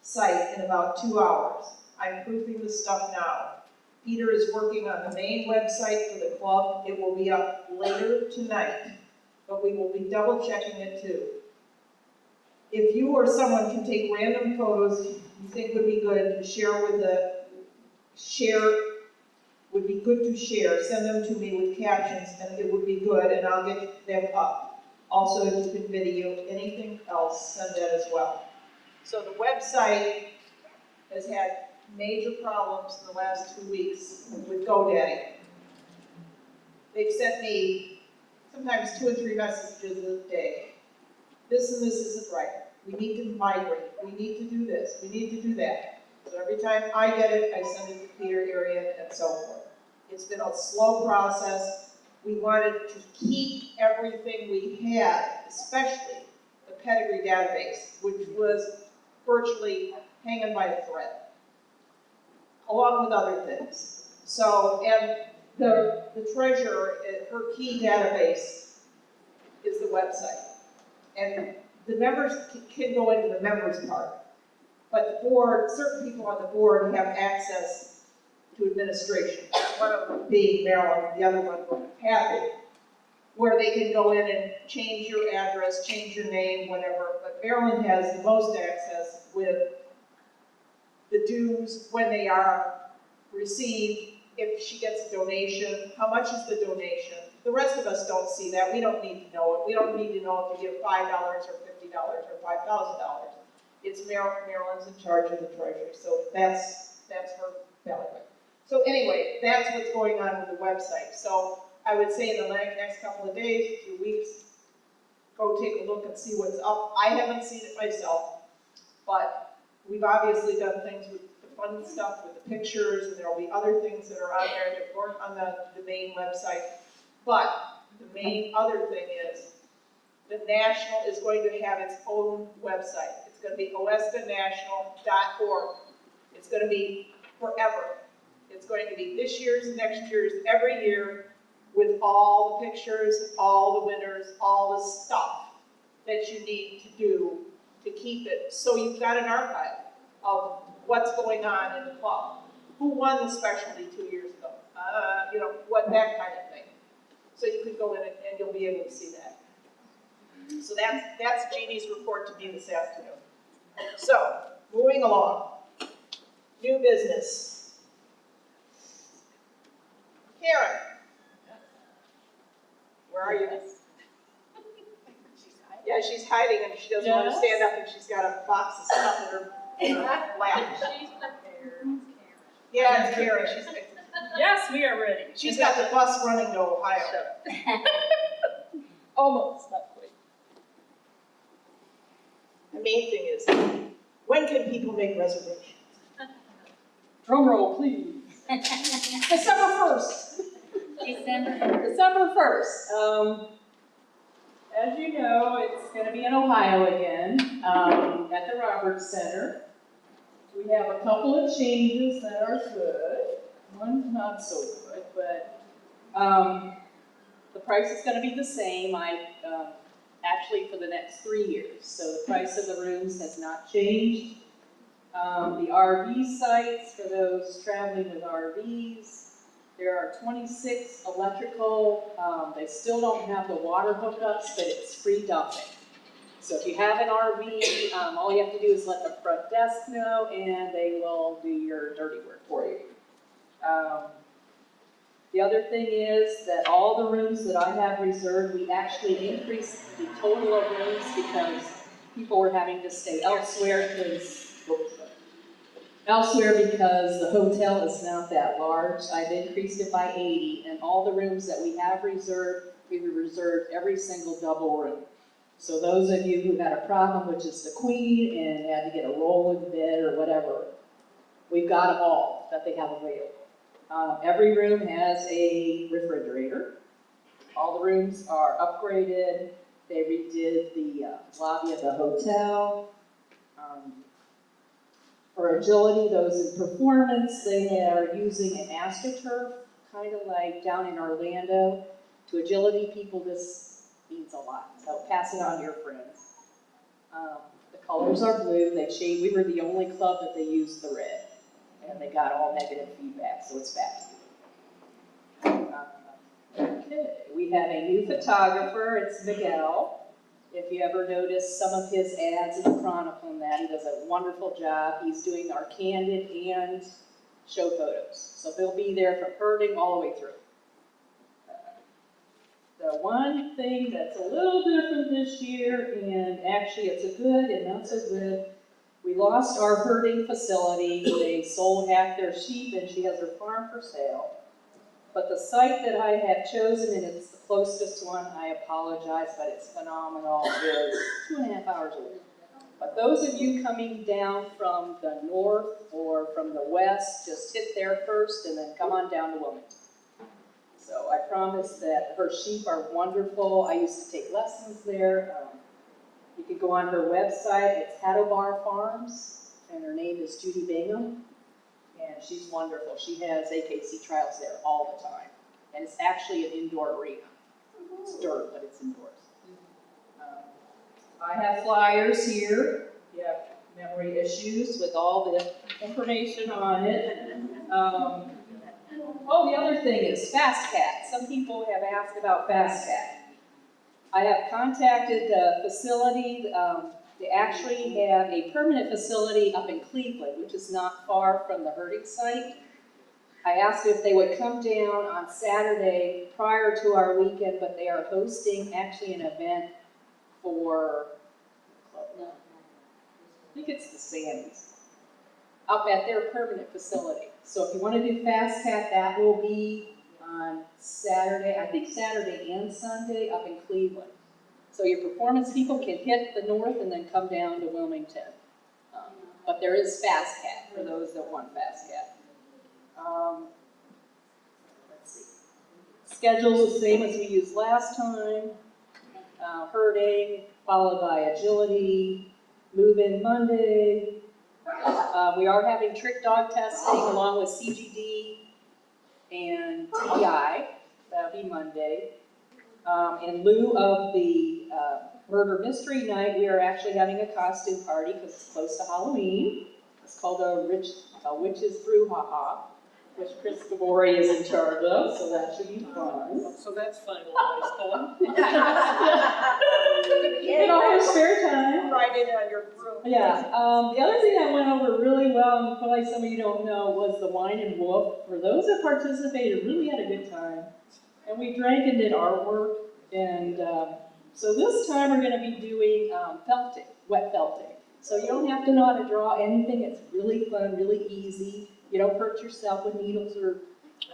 site in about 2 hours. I'm proofing the stuff now. Peter is working on the main website for the club. It will be up later tonight, but we will be double checking it too. If you or someone can take random photos you think would be good to share would be good to share, send them to me with captions and it would be good and I'll get them up. Also, if you can video anything else, send that as well. So the website has had major problems in the last 2 weeks with GoDaddy. They've sent me sometimes 2 or 3 messages a day. This and this isn't right. We need to migrate. We need to do this. We need to do that. So every time I get it, I send it to Peter, Arian, and so forth. It's been a slow process. We wanted to keep everything we had, especially the pedigree database, which was virtually hanging by a thread. along with other things. So, and the treasurer, her key database is the website. And the members can go into the members part. But the board, certain people on the board have access to administration. One of them being Marilyn, the other one Kathy, where they can go in and change your address, change your name, whatever. But Marilyn has the most access with the dues, when they are received, if she gets a donation, how much is the donation? The rest of us don't see that. We don't need to know it. We don't need to know if you give $5 or $50 or $5,000. It's Marilyn's in charge of the treasury, so that's her bailiwick. So anyway, that's what's going on with the website. So I would say in the next couple of days, few weeks, go take a look and see what's up. I haven't seen it myself, but we've obviously done things with the fun stuff, with the pictures, and there'll be other things that are on there that weren't on the main website. But the main other thing is, the National is going to have its own website. It's going to be OESCAnational.org. It's going to be forever. It's going to be this year's, next year's, every year, with all the pictures, all the winners, all the stuff that you need to do to keep it. So you've got an archive of what's going on in the club. Who won the specialty 2 years ago? What, that kind of thing. So you could go in and you'll be able to see that. So that's Jeannie's report to me this afternoon. So, moving along. New business. Karen. Where are you? Yeah, she's hiding and she doesn't want to stand up and she's got a box of stuff in her lap. She's prepared. Yeah, it's Karen. Yes, we are ready. She's got the bus running to Ohio. Almost, not quite. The main thing is, when can people make reservations? Drum roll, please. December 1st. December 1st. As you know, it's going to be in Ohio again, at the Roberts Center. We have a couple of changes that are good. One's not so good, but the price is going to be the same. Actually for the next 3 years. So the price of the rooms has not changed. The RV sites, for those traveling with RVs, there are 26 electrical. They still don't have the water hookups, but it's free dumping. So if you have an RV, all you have to do is let the front desk know and they will do your dirty work for you. The other thing is that all the rooms that I have reserved, we actually increased the total of rooms because people were having to stay elsewhere because the hotel is not that large. I've increased it by 80, and all the rooms that we have reserved, we reserved every single double room. So those of you who had a problem with just the queen and had to get a roll-in bed or whatever, we've got them all that they have available. Every room has a refrigerator. All the rooms are upgraded. They redid the lobby of the hotel. For agility, those in performance, they are using an AstroTurf, kind of like down in Orlando. To agility people, this means a lot, so pass it on to your friends. The colors are blue. We were the only club that they used the red, and they got all negative feedback, so it's back to you. Okay, we have a new photographer. It's Miguel. If you ever notice some of his ads in the Chronicle and that, he does a wonderful job. He's doing our candid and show photos. So he'll be there from herding all the way through. The one thing that's a little different this year, and actually it's a good and not so good, we lost our herding facility. They sold half their sheep and she has her farm for sale. But the site that I have chosen, and it's the closest one, I apologize, but it's phenomenal, is 2.5 hours away. But those of you coming down from the north or from the west, just hit there first and then come on down to Wilmington. So I promise that her sheep are wonderful. I used to take lessons there. You can go on her website. It's Hadobar Farms, and her name is Judy Bingham. and she's wonderful. She has AKC trials there all the time, and it's actually an indoor arena. It's dirt, but it's indoors. I have flyers here. If you have memory issues with all the information on it. Oh, the other thing is FastCat. Some people have asked about FastCat. I have contacted the facility. They actually have a permanent facility up in Cleveland, which is not far from the herding site. I asked if they would come down on Saturday prior to our weekend, but they are hosting actually an event for, I think it's the Sandies, up at their permanent facility. So if you want to do FastCat, that will be on Saturday, I think Saturday and Sunday up in Cleveland. So your performance people can hit the north and then come down to Wilmington. But there is FastCat for those that want FastCat. Let's see. Schedule's the same as we used last time. Herding, followed by agility, move-in Monday. We are having trick dog testing along with CGD and TI. That'll be Monday. In lieu of the murder mystery night, we are actually having a costume party because it's close to Halloween. It's called a Witch's Brouhaha, which Chris Gabori is in charge of, so that should be fun. So that's finalized, In all your spare time. Ride in on your broom. Yeah, the other thing that went over really well, and probably some of you don't know, was the Wine and Wolf. For those that participated, really had a good time. And we drank and did artwork, and so this time we're gonna be doing felting, wet felting. So you don't have to know how to draw anything, it's really fun, really easy. You don't hurt yourself with needles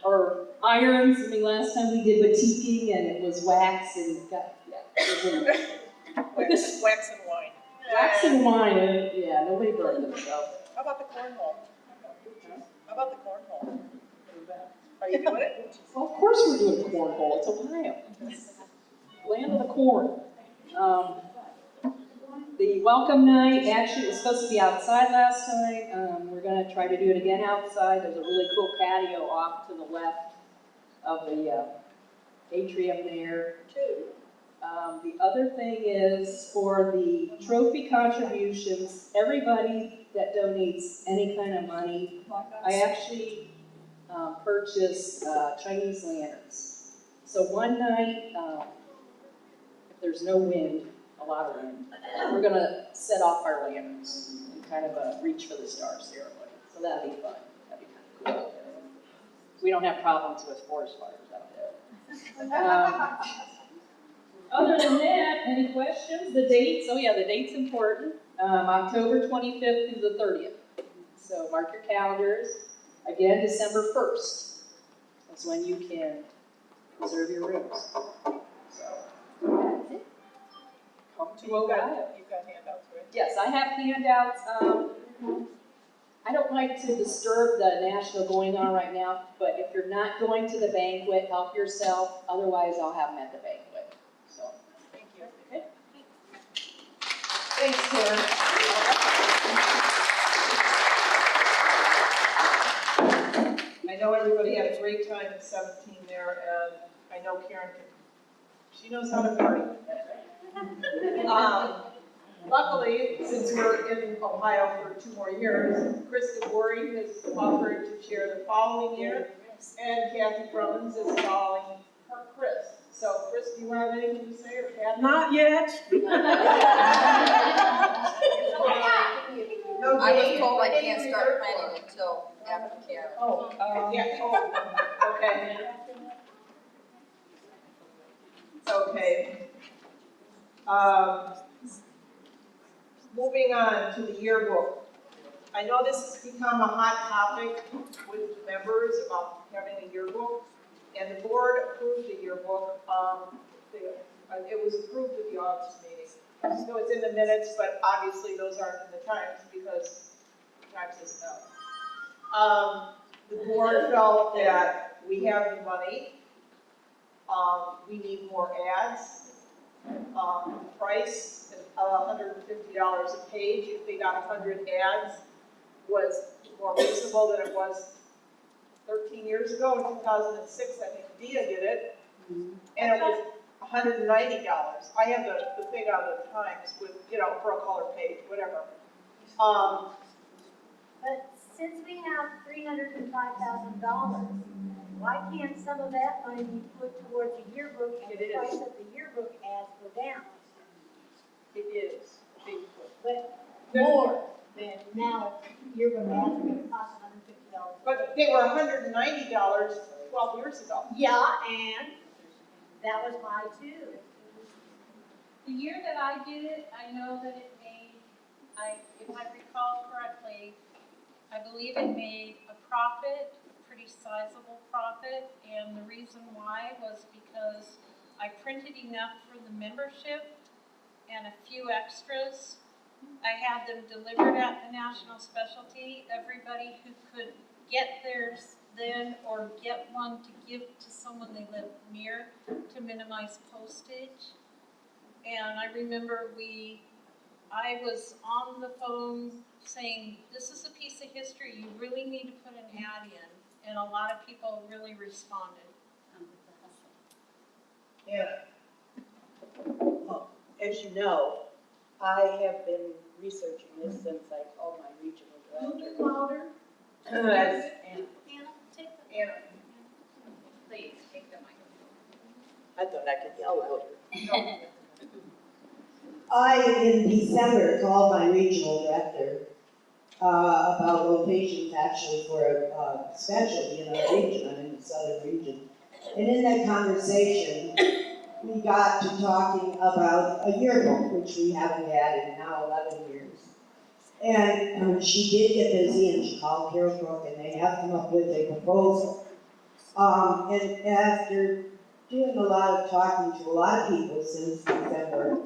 or irons. I mean, last time we did batiking and it was wax and Wax and wine. wax and wine, and yeah, nobody burned themselves. How about the cornhole? How about the cornhole? Are you doing it? Well, of course we're doing cornhole, it's Ohio. Land of the corn. The welcome night actually was supposed to be outside last time. We're gonna try to do it again outside. There's a really cool patio off to the left of the atrium there. The other thing is for the trophy contributions, everybody that donates any kind of money, I actually purchased Chinese lanterns. So one night, if there's no wind, a lot of wind, we're gonna set off our lanterns and kind of reach for the stars ceremony. So that'll be fun. That'll be kind of cool. We don't have problems with forest fires out there. Other than that, any questions? The dates? Oh yeah, the date's important. October 25th through the 30th. So mark your calendars. Again, December 1st. That's when you can reserve your rooms. So that's it. Come to Ohio. You've got handouts, right? Yes, I have handouts. I don't like to disturb the national going on right now, but if you're not going to the banquet, help yourself. Otherwise, I'll have them at the banquet. So, Thank you. okay. Thanks, Karen. I know everybody had a great time at 17 there, and I know Karen she knows how to party. Luckily, since we're in Ohio for 2 more years, Chris Gabori has offered to chair the following year, and Kathy Brummins is following her Chris. So, Chris, do you have anything to say, or Kathy? Not yet. I was told I can't start planning until after Karen. Okay. It's okay. Moving on to the yearbook. I know this has become a hot topic with members about having a yearbook, and the board approved the yearbook. It was approved at the August meeting. So it's in the minutes, but obviously those aren't in the Times because the Times isn't out. The board felt that we have the money. We need more ads. The price, $150 a page, if they got 100 ads, was more reasonable than it was 13 years ago. In 2006, I think Dia did it, and it was $190. I have the thing out of the Times with, for a color page, whatever. But since we have $305,000, why can't some of that money be put towards a yearbook and the It price is. of the yearbook ads go down? It is a big push. But more than now, yearbook ads are gonna cost $150. But they were $190 12 years ago. Yeah, and that was my too. The year that I did it, I know that it made, if I recall correctly, I believe it made a profit, a pretty sizable profit, and the reason why was because I printed enough for the membership and a few extras. I had them delivered at the National Specialty. Everybody who could get theirs then or get one to give to someone they live near to minimize postage. And I remember I was on the phone saying, this is a piece of history, you really need to put an ad in, and a lot of people really responded. Yeah. As you know, I have been researching this since I called my regional director. Louder. And Anna, take the. Anna. Please, take the microphone. I thought I could yell louder. I, in December, called my regional director about locations actually for a specialty in our region, I'm in the southern region. And in that conversation, we got to talking about a yearbook, which we haven't had in now 11 years. And she did get busy and she called Carol Brook and they have come up with a proposal. And after doing a lot of talking to a lot of people since December,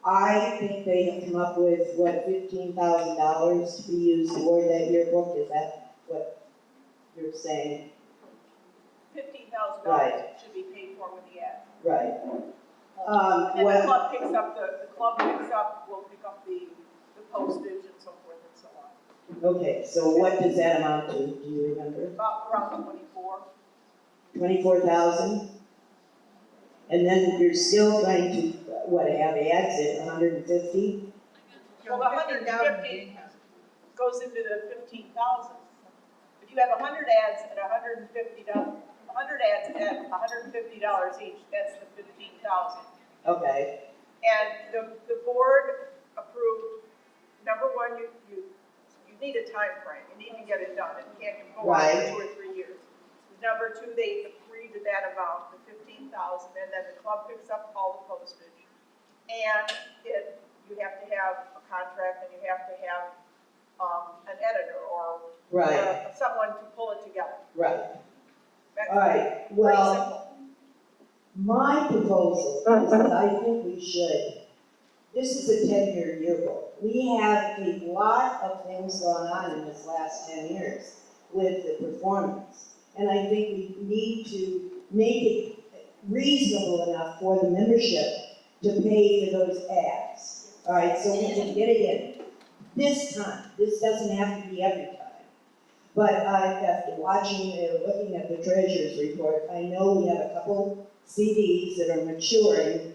I think they have come up with, $15,000 to be used toward that yearbook. Is that what you're saying? $15,000 Right. should be paid for with the ad. Right. And the Well, club picks up, will pick up the postage and so forth and so on. okay, so what does that amount to? Do you remember? About around 24. 24,000? And then you're still going to, have ads at 150? Well, the 150 goes into the 15,000. If you have 100 ads at $150, 100 ads at $150 each, that's the 15,000. Okay, And the board approved, number one, you need a time frame. You need to get it done. It can't go on Right. for 2 or 3 years. Number two, they agreed to that amount, the 15,000, and then the club picks up all the postage. And you have to have a contract and you have to have an editor or right, someone to pull it together. right. That's All right, pretty well, simple. my proposal is that I think we should, this is a 10-year yearbook. We have a lot of things going on in this last 10 years with the performance. And I think we need to make it reasonable enough for the membership to pay for those ads. All right, so we can get it in this time. This doesn't have to be every time. But after watching, looking at the treasurer's report, I know we have a couple CDs that are maturing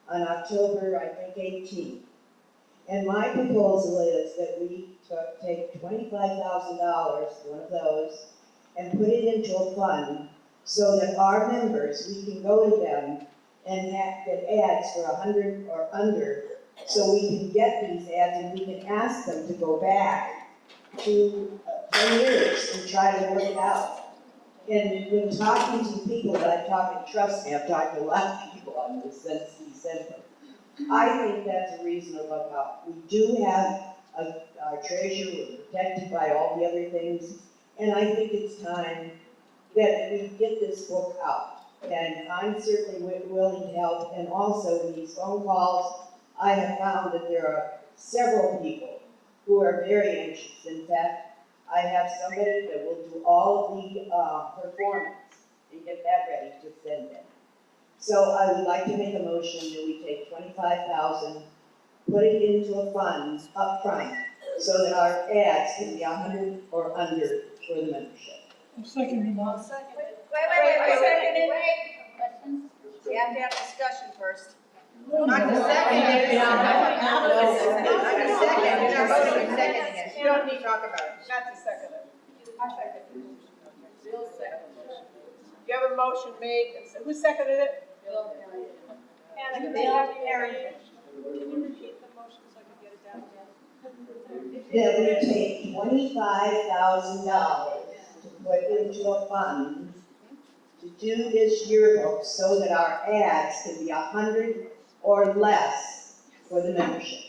on October, I think, 18th. And my proposal is that we take $25,000, one of those, and put it into a fund so that our members, we can go to them and get ads for 100 or under, so we can get these ads and we can ask them to go back to 10 years and try to work it out. And when talking to the people that I've talked to, trust me, I've talked to a lot of people on this since December. I think that's a reasonable amount. We do have our treasure, we're protected by all the other things, and I think it's time that we get this book out. And I'm certainly willing to help, and also in these phone calls, I have found that there are several people who are very anxious. In fact, I have somebody that will do all of the performance and get that ready to send in. So I would like to make a motion that we take $25,000, put it into a fund up front, so that our ads can be 100 or under for the membership. I'll second your motion. Wait. Questions? We have to have discussion first. Not the second. You don't need to talk about it. Not the second. Bill seconded. You have a motion made, who seconded it? Bill. Aaron. Can you repeat the motion so I can get it down again? That we take $25,000 to put into a fund to do this yearbook so that our ads can be 100 or less for the membership.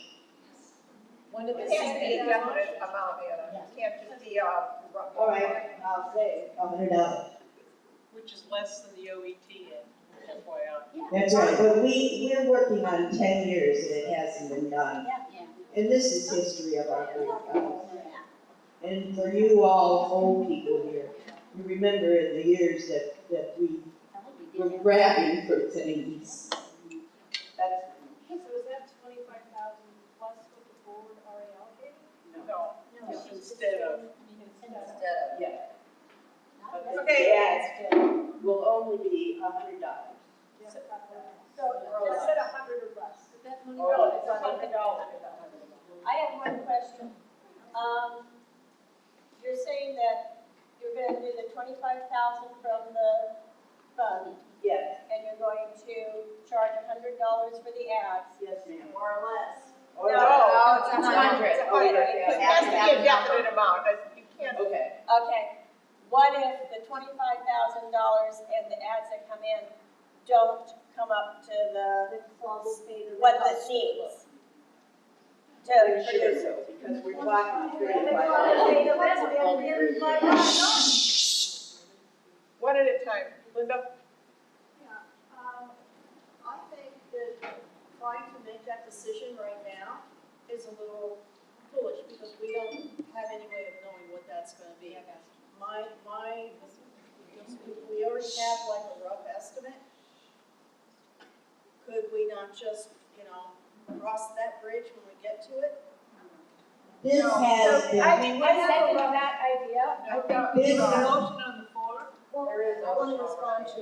When did It this has to be a definite amount, Anna. It can't just be, All right, I'll say $100. Which is less than the OET, FYI. That's right, but we're working on 10 years and it hasn't been done. And this is history of our group, guys. And for you all old people here, you remember in the years that we were grabbing for things. that's, So is that 25,000 plus what the board already allocated? No, instead of. Yeah. okay, Will only be $100. So just at 100 or less. Is that money? no, it's $100. I have one question. You're saying that you're going to do the 25,000 from the fund, Yes, and you're going to charge $100 for the ads, yes, ma'am. more or less. Or No, less. it's 100. It's 100. It has to be a definite amount, you can't. Okay. Okay, what if the $25,000 and the ads that come in don't come up to what this needs? To Pretty produce sure it? so, because we're talking They $35. wanna pay the rest of it, but not. One at a time. Linda? I think that trying to make that decision right now is a little foolish, because we don't have any way of knowing what that's gonna be. We already have like a rough estimate. Could we not just, cross that bridge when we get to it? This has been, I second that idea. this, Motion on the floor? I want to respond to.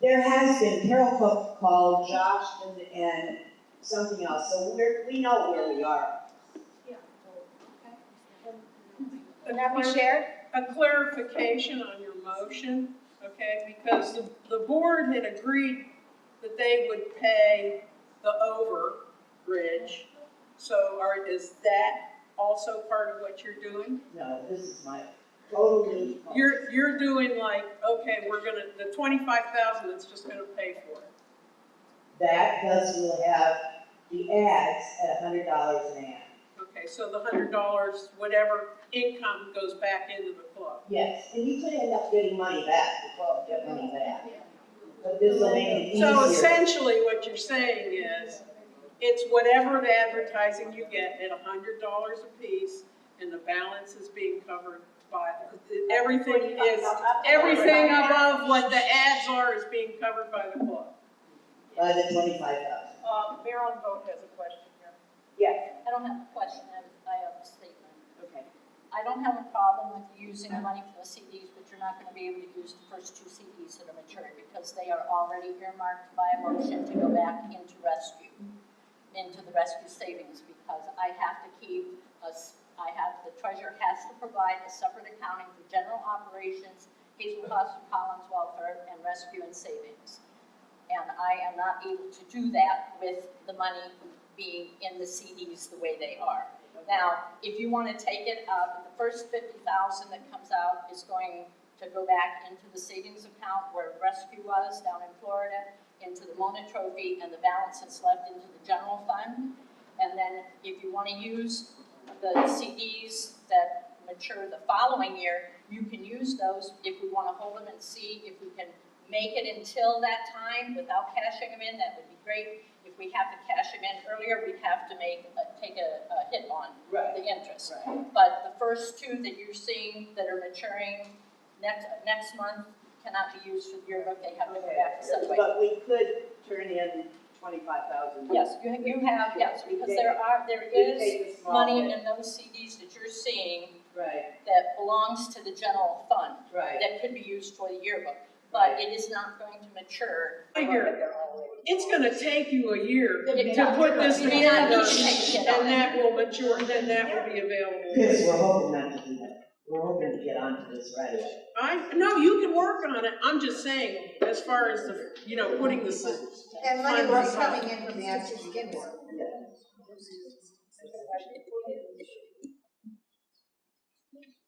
there has been, Carol Cook called Josh and something else, so we know where we are. Can we share? A clarification on your motion, okay, because the board had agreed that they would pay the overbridge. So is that also part of what you're doing? No, this is my total new. You're doing like, okay, the 25,000 that's just gonna pay for it. That plus we'll have the ads at $100 an ad. Okay, so the $100, whatever income goes back into the club. Yes, and you could end up getting money back, the club get money back. But this will make it easier. So essentially what you're saying is, it's whatever advertising you get at $100 a piece, and the balance is being covered by, everything above what the ads are is being covered by the club. By the 25,000. Marilyn Vogt has a question here. Yes, I don't have a question, I have a statement. okay. I don't have a problem with you using the money for the CDs, but you're not gonna be able to use the first 2 CDs that are maturing, because they are already earmarked by a motion to go back into the rescue savings, because I have to keep the treasurer has to provide a separate accounting for general operations, Hazel Foster Collins Welfare, and rescue and savings. And I am not able to do that with the money being in the CDs the way they are. Now, if you want to take it out, the first 50,000 that comes out is going to go back into the savings account where rescue was down in Florida, into the Mona Trophy, and the balance that's left into the general fund. And then if you want to use the CDs that mature the following year, you can use those. If we want to hold them and see if we can make it until that time without cashing them in, that would be great. If we have to cash them in earlier, we'd have to take a hit on the interest. Right. But the first 2 that you're seeing that are maturing next month cannot be used for the yearbook. They have to go back to Sunway. But we could turn in 25,000. Yes, you have, yes, because there is money in those CDs that you're seeing Right, that belongs to the general fund right. that could be used for the yearbook, but it is not going to mature. It's gonna take you a year It to does. put this You may not together, need to take it and on. that will mature, then that will be available. Because we're hoping not to do that. We're hoping to get onto this right away. No, you can work on it, I'm just saying, as far as the, putting the. And money was coming in from the absentee stimulus.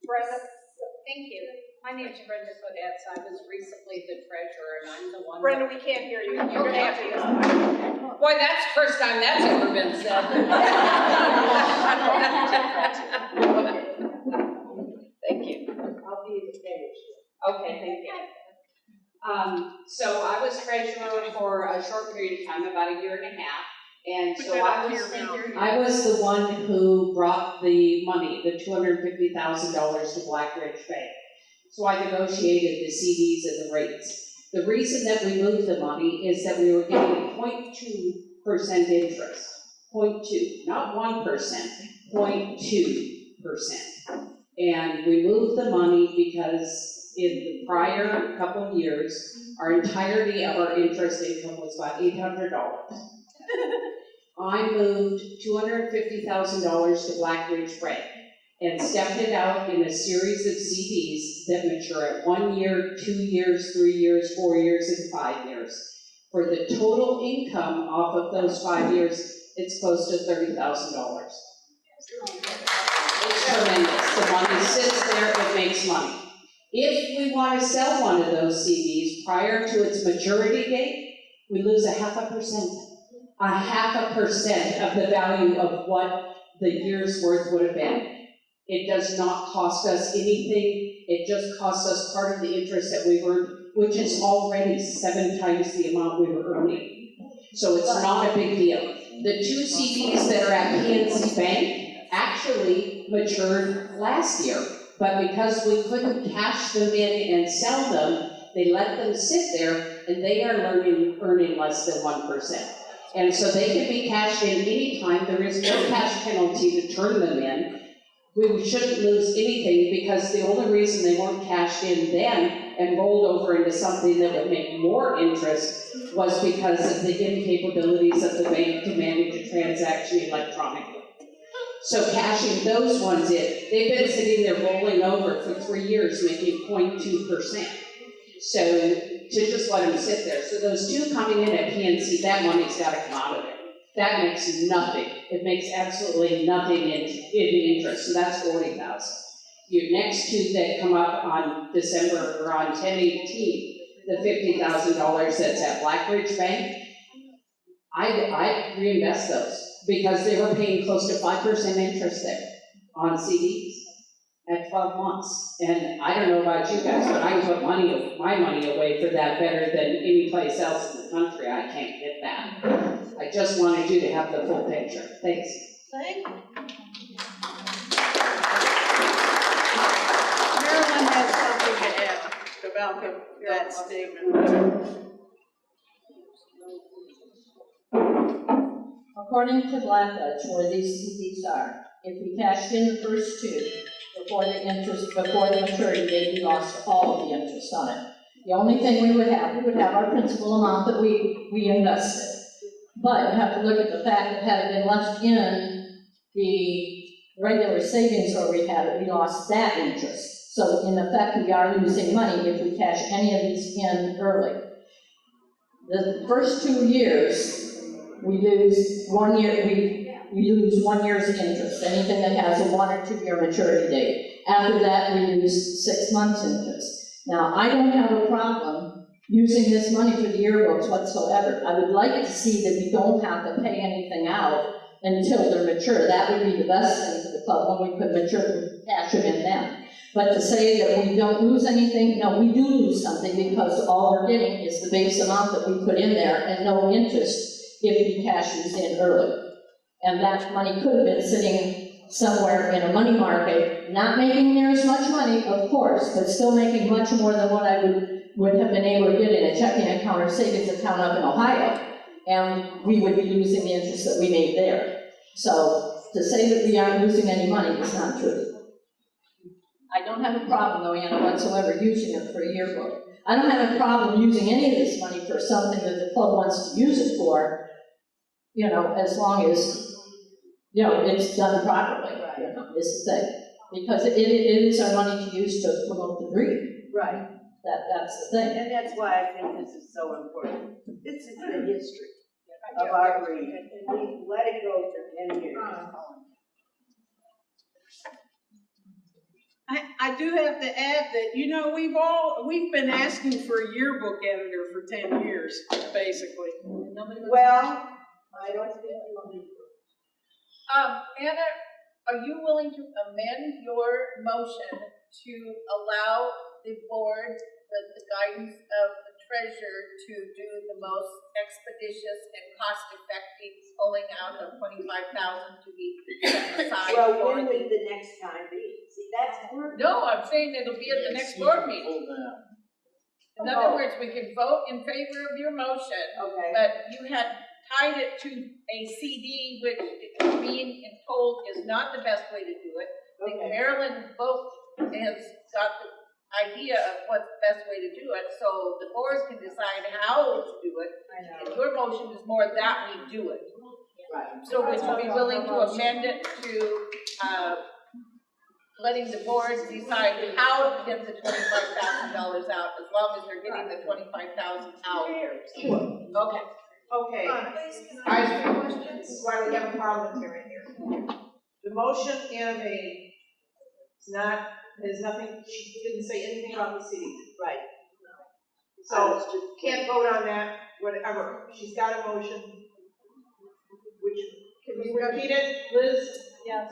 Brenda, thank you. My name's Brenda Fodetz. I was recently the treasurer, and I'm the one. Brenda, we can't hear you. You're gonna have to use the mic. Boy, that's the first time that's ever been said. Thank you. I'll be the stage. Okay, thank you. So I was treasurer for a short period of time, about a year and a half. And so I was the one who brought the money, the $250,000 to Black Ridge Bank. So I negotiated the CDs and the rates. The reason that we moved the money is that we were getting 0.2% interest. 0.2, not 1%, 0.2%. And we moved the money because in the prior couple of years, our entirety of our interest income was about $800. I moved $250,000 to Black Ridge Bank and stepped it out in a series of CDs that mature at 1 year, 2 years, 3 years, 4 years, and 5 years. For the total income off of those 5 years, it's close to $30,000. It's tremendous. The money sits there, it makes money. If we want to sell one of those CDs prior to its maturity date, we lose 0.5%. 0.5% of the value of what the year's worth would have been. It does not cost us anything. It just costs us part of the interest that we've earned, which is already 7 times the amount we were earning. So it's not a big deal. The 2 CDs that are at PNC Bank actually matured last year, but because we couldn't cash them in and sell them, they let them sit there, and they are earning less than 1%. And so they can be cashed in any time. There is no cash penalty to turn them in. We shouldn't lose anything because the only reason they weren't cashed in then and rolled over into something that would make more interest was because of the incapabilities of the bank to manage a transaction electronically. So cashing those ones in, they've been sitting there rolling over for 3 years, making 0.2%. So to just let them sit there. So those 2 coming in at PNC, that money's got to come out of there. That makes nothing. It makes absolutely nothing in interest. So that's $40,000. Your next 2 that come up on December or on 10/18, the $50,000 that's at Black Ridge Bank, I reinvest those because they were paying close to 5% interest there on CDs. At 12 months. And I don't know about you guys, but I can put my money away for that better than any place else in the country. I can't get that. I just wanted you to have the full picture. Thanks. Thank you. Marilyn has something to add about that statement. According to Blackledge, where these CDs are, if we cashed in the first 2 before the maturity date, we lost all of the interest on it. The only thing we would have our principal amount that we invested. But you have to look at the fact that had it been left in the regular savings where we had it, we lost that interest. So in effect, we are losing money if we cash any of these in early. The first 2 years, we lose 1 year, we lose 1 year's interest, anything that has a 1 or 2 year maturity date. After that, we lose 6 months interest. Now, I don't have a problem using this money for the yearbooks whatsoever. I would like to see that we don't have to pay anything out until they're mature. That would be the best thing for the club when we could cash them in then. But to say that we don't lose anything, no, we do lose something because all we're getting is the base amount that we put in there and no interest if we cash these in early. And that money could have been sitting somewhere in a money market, not making near as much money, of course, but still making much more than what I would have been able to get in a checking account or savings account up in Ohio. and we would be losing the interest that we made there. So to say that we aren't losing any money is not true. I don't have a problem, though, Anna, whatsoever, using it for a yearbook. I don't have a problem using any of this money for something that the club wants to use it for, you know, as long as, you know, it's done properly, you know, is the thing. Because it is our money to use to promote the breed. Right, That's the thing. and that's why I think this is so important. This is the history of our breed, and we let it go for 10 years. I do have to add that, you know, we've been asking for a yearbook editor for 10 years, basically. Well, I don't think we want to. Anna, are you willing to amend your motion to allow the board, with the guidance of the treasurer, to do the most expeditious and cost-effective pulling out of 25,000 to be set aside Well, for when the? would the next time be? See, that's important. No, I'm saying it'll be at the next board meeting. In other words, we can vote in favor of your motion, Okay. but you had tied it to a CD, which is being told is not the best way to do it. I think Okay. Maryland vote has got the idea of what's the best way to do it, so the board can decide how to do it. And your motion is more that we do it. Right. So would you be willing to amend it to, letting the board decide how to get the $25,000 out, as long as they're getting the 25,000 out? Sure. Okay. Okay, this is why we have a parliamentarian here. The motion Anna made is nothing, she didn't say anything about the CD. Right. So, can't vote on that, whatever. She's got a motion. Which, can you repeat it, Liz? Yes.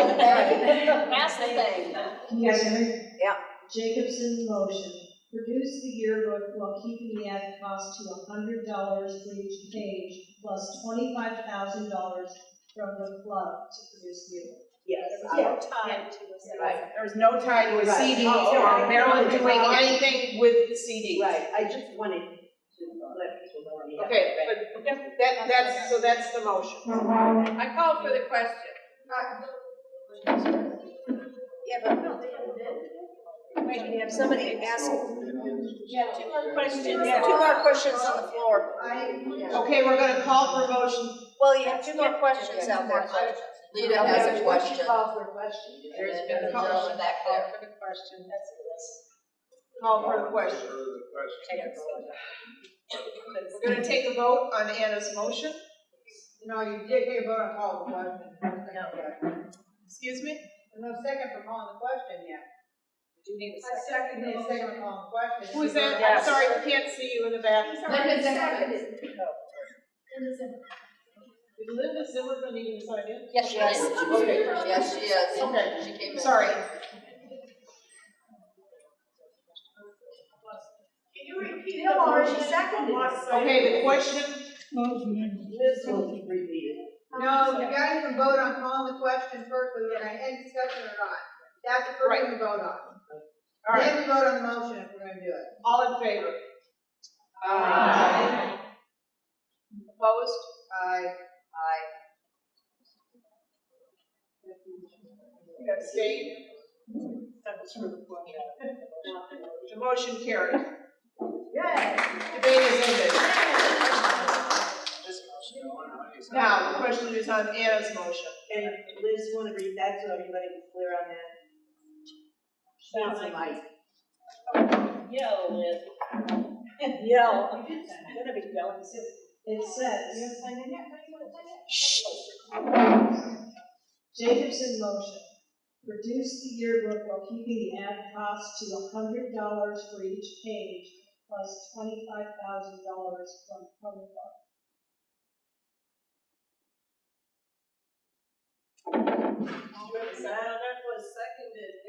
Pass the thing. Yes, sir. Yeah. Jacobson motion, reduce the yearbook while keeping the ad cost to $100 for each page, plus $25,000 from the club to produce the yearbook. Yes. Right. There's no tie to a Right. CD Oh, or okay. Maryland doing anything with the CD. Right, I just wanted to let people know. we have Okay, that. but that's the motion. I call for the question. Yeah, but wait, we have somebody ask. Yeah, two more questions. Yeah, two more questions on the floor. Okay, we're gonna call for a motion. Well, you have two more questions out there. Lita has a question. Call for a question. There's been a motion back there. for the question. Call for the question. We're gonna take a vote on Anna's motion. No, you did take a vote on call the question. Excuse me? There's no second for calling the question yet. Do you need a I second the second for calling the question. Who's that? I'm Yes. sorry, we can't see you in the back. Linda Zimmerman. Did Linda Zimmerman even sign in? Yes, she is. Okay. Yes, she is. Okay. She came in. Sorry. Can you repeat it, Laura? She seconded. Okay, the question, Liz will repeat it. No, you guys can vote on calling the question first, whether we're gonna end discussion or not. That's the first thing we vote on. all right, Then we vote on the motion if we're gonna do it. all in favor? Opposed? Aye. Abstained? The motion carried. Debate is ended. Now, the question is on Anna's motion. And Liz, you want to read that so everybody's clear on that? That's a mic. Yell, Liz. Yell. You're gonna be yelling soon. It says, You haven't signed in yet? Jacobson motion, reduce the yearbook while keeping the ad cost to $100 for each page, plus $25,000 from the club. That was seconded. It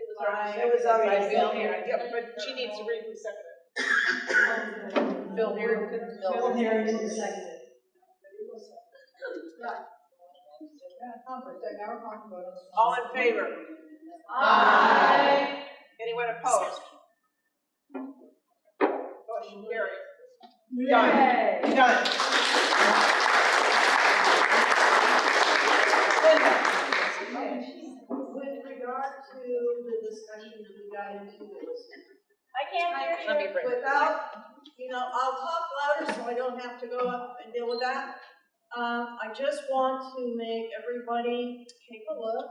was already Bill seconded. here. Yeah, but she needs to read who seconded. Bill Harrington. Bill Harrington seconded. All in favor? Aye. Anyone opposed? motion carries. Done. Done. With regard to the discussion that we got into, I can't hear you. Let me bring it. Without, I'll talk louder so I don't have to go up and deal with that. I just want to make everybody take a look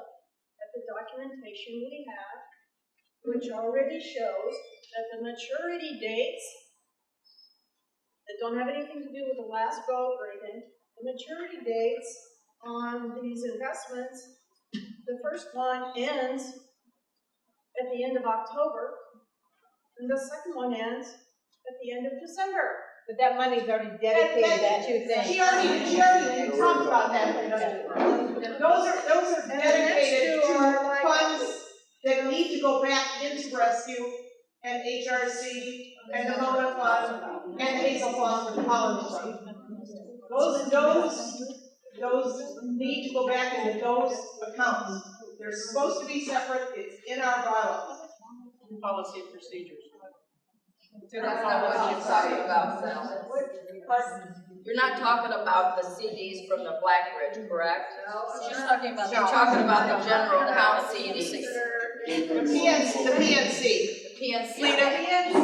at the documentation we have, which already shows that the maturity dates that don't have anything to do with the last vote or anything, the maturity dates on these investments, the first one ends at the end of October, and the second one ends at the end of December. But that money's already dedicated to two things. She already talked about that. Those are dedicated to funds that need to go back into rescue and HRC and the Mona Fund and the Hazel Fund for the Holiday Fund. Those need to go back into those accounts. They're supposed to be separate, it's in our bylaws. Policy and procedures. That's not what she's talking about, Sal. You're not talking about the CDs from the Blackridge, correct? She's talking about. You're talking about the general account CDs. The PNC. Lena,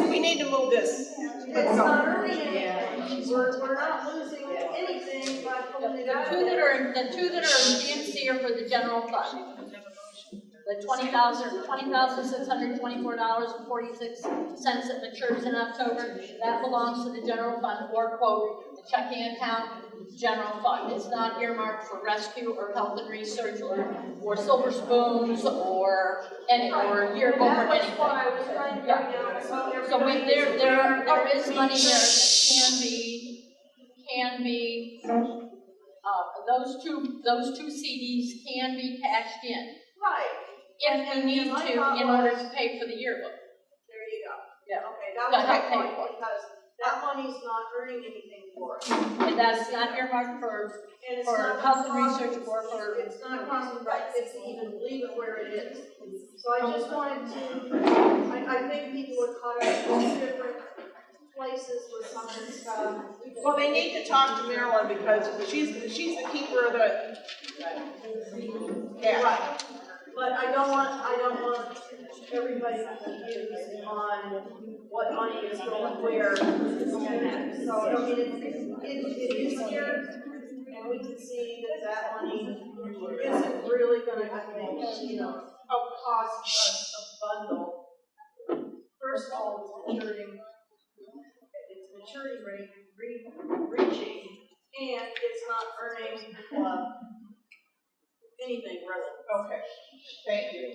we need to move this. It's not earning anything. We're not losing anything by pulling it out. The two that are in PNC are for the general fund. The $20,624.46 that matures in October, that belongs to the general fund, or quote, the checking account, general fund. It's not earmarked for rescue or health and research or silver spoons or yearbook or anything. So there is money there that can be those two CDs can be cashed in. Right. If we need to, in order to pay for the yearbook. There you go. Yeah. Okay, that was my point, because that money's not earning anything for us. And that's not earmarked for health and research or for. It's not costing benefits to even leave it where it is. So I just wanted to, I think people are caught up in different places with some of this stuff. Well, they need to talk to Marilyn because she's the keeper of the. Yeah. Right. But I don't want everybody confused on what money is going where. So, I mean, it is here, and we can see that money isn't really gonna, cost us a bundle. First of all, it's maturity rate reaching, and it's not earning, anything really. Okay, thank you.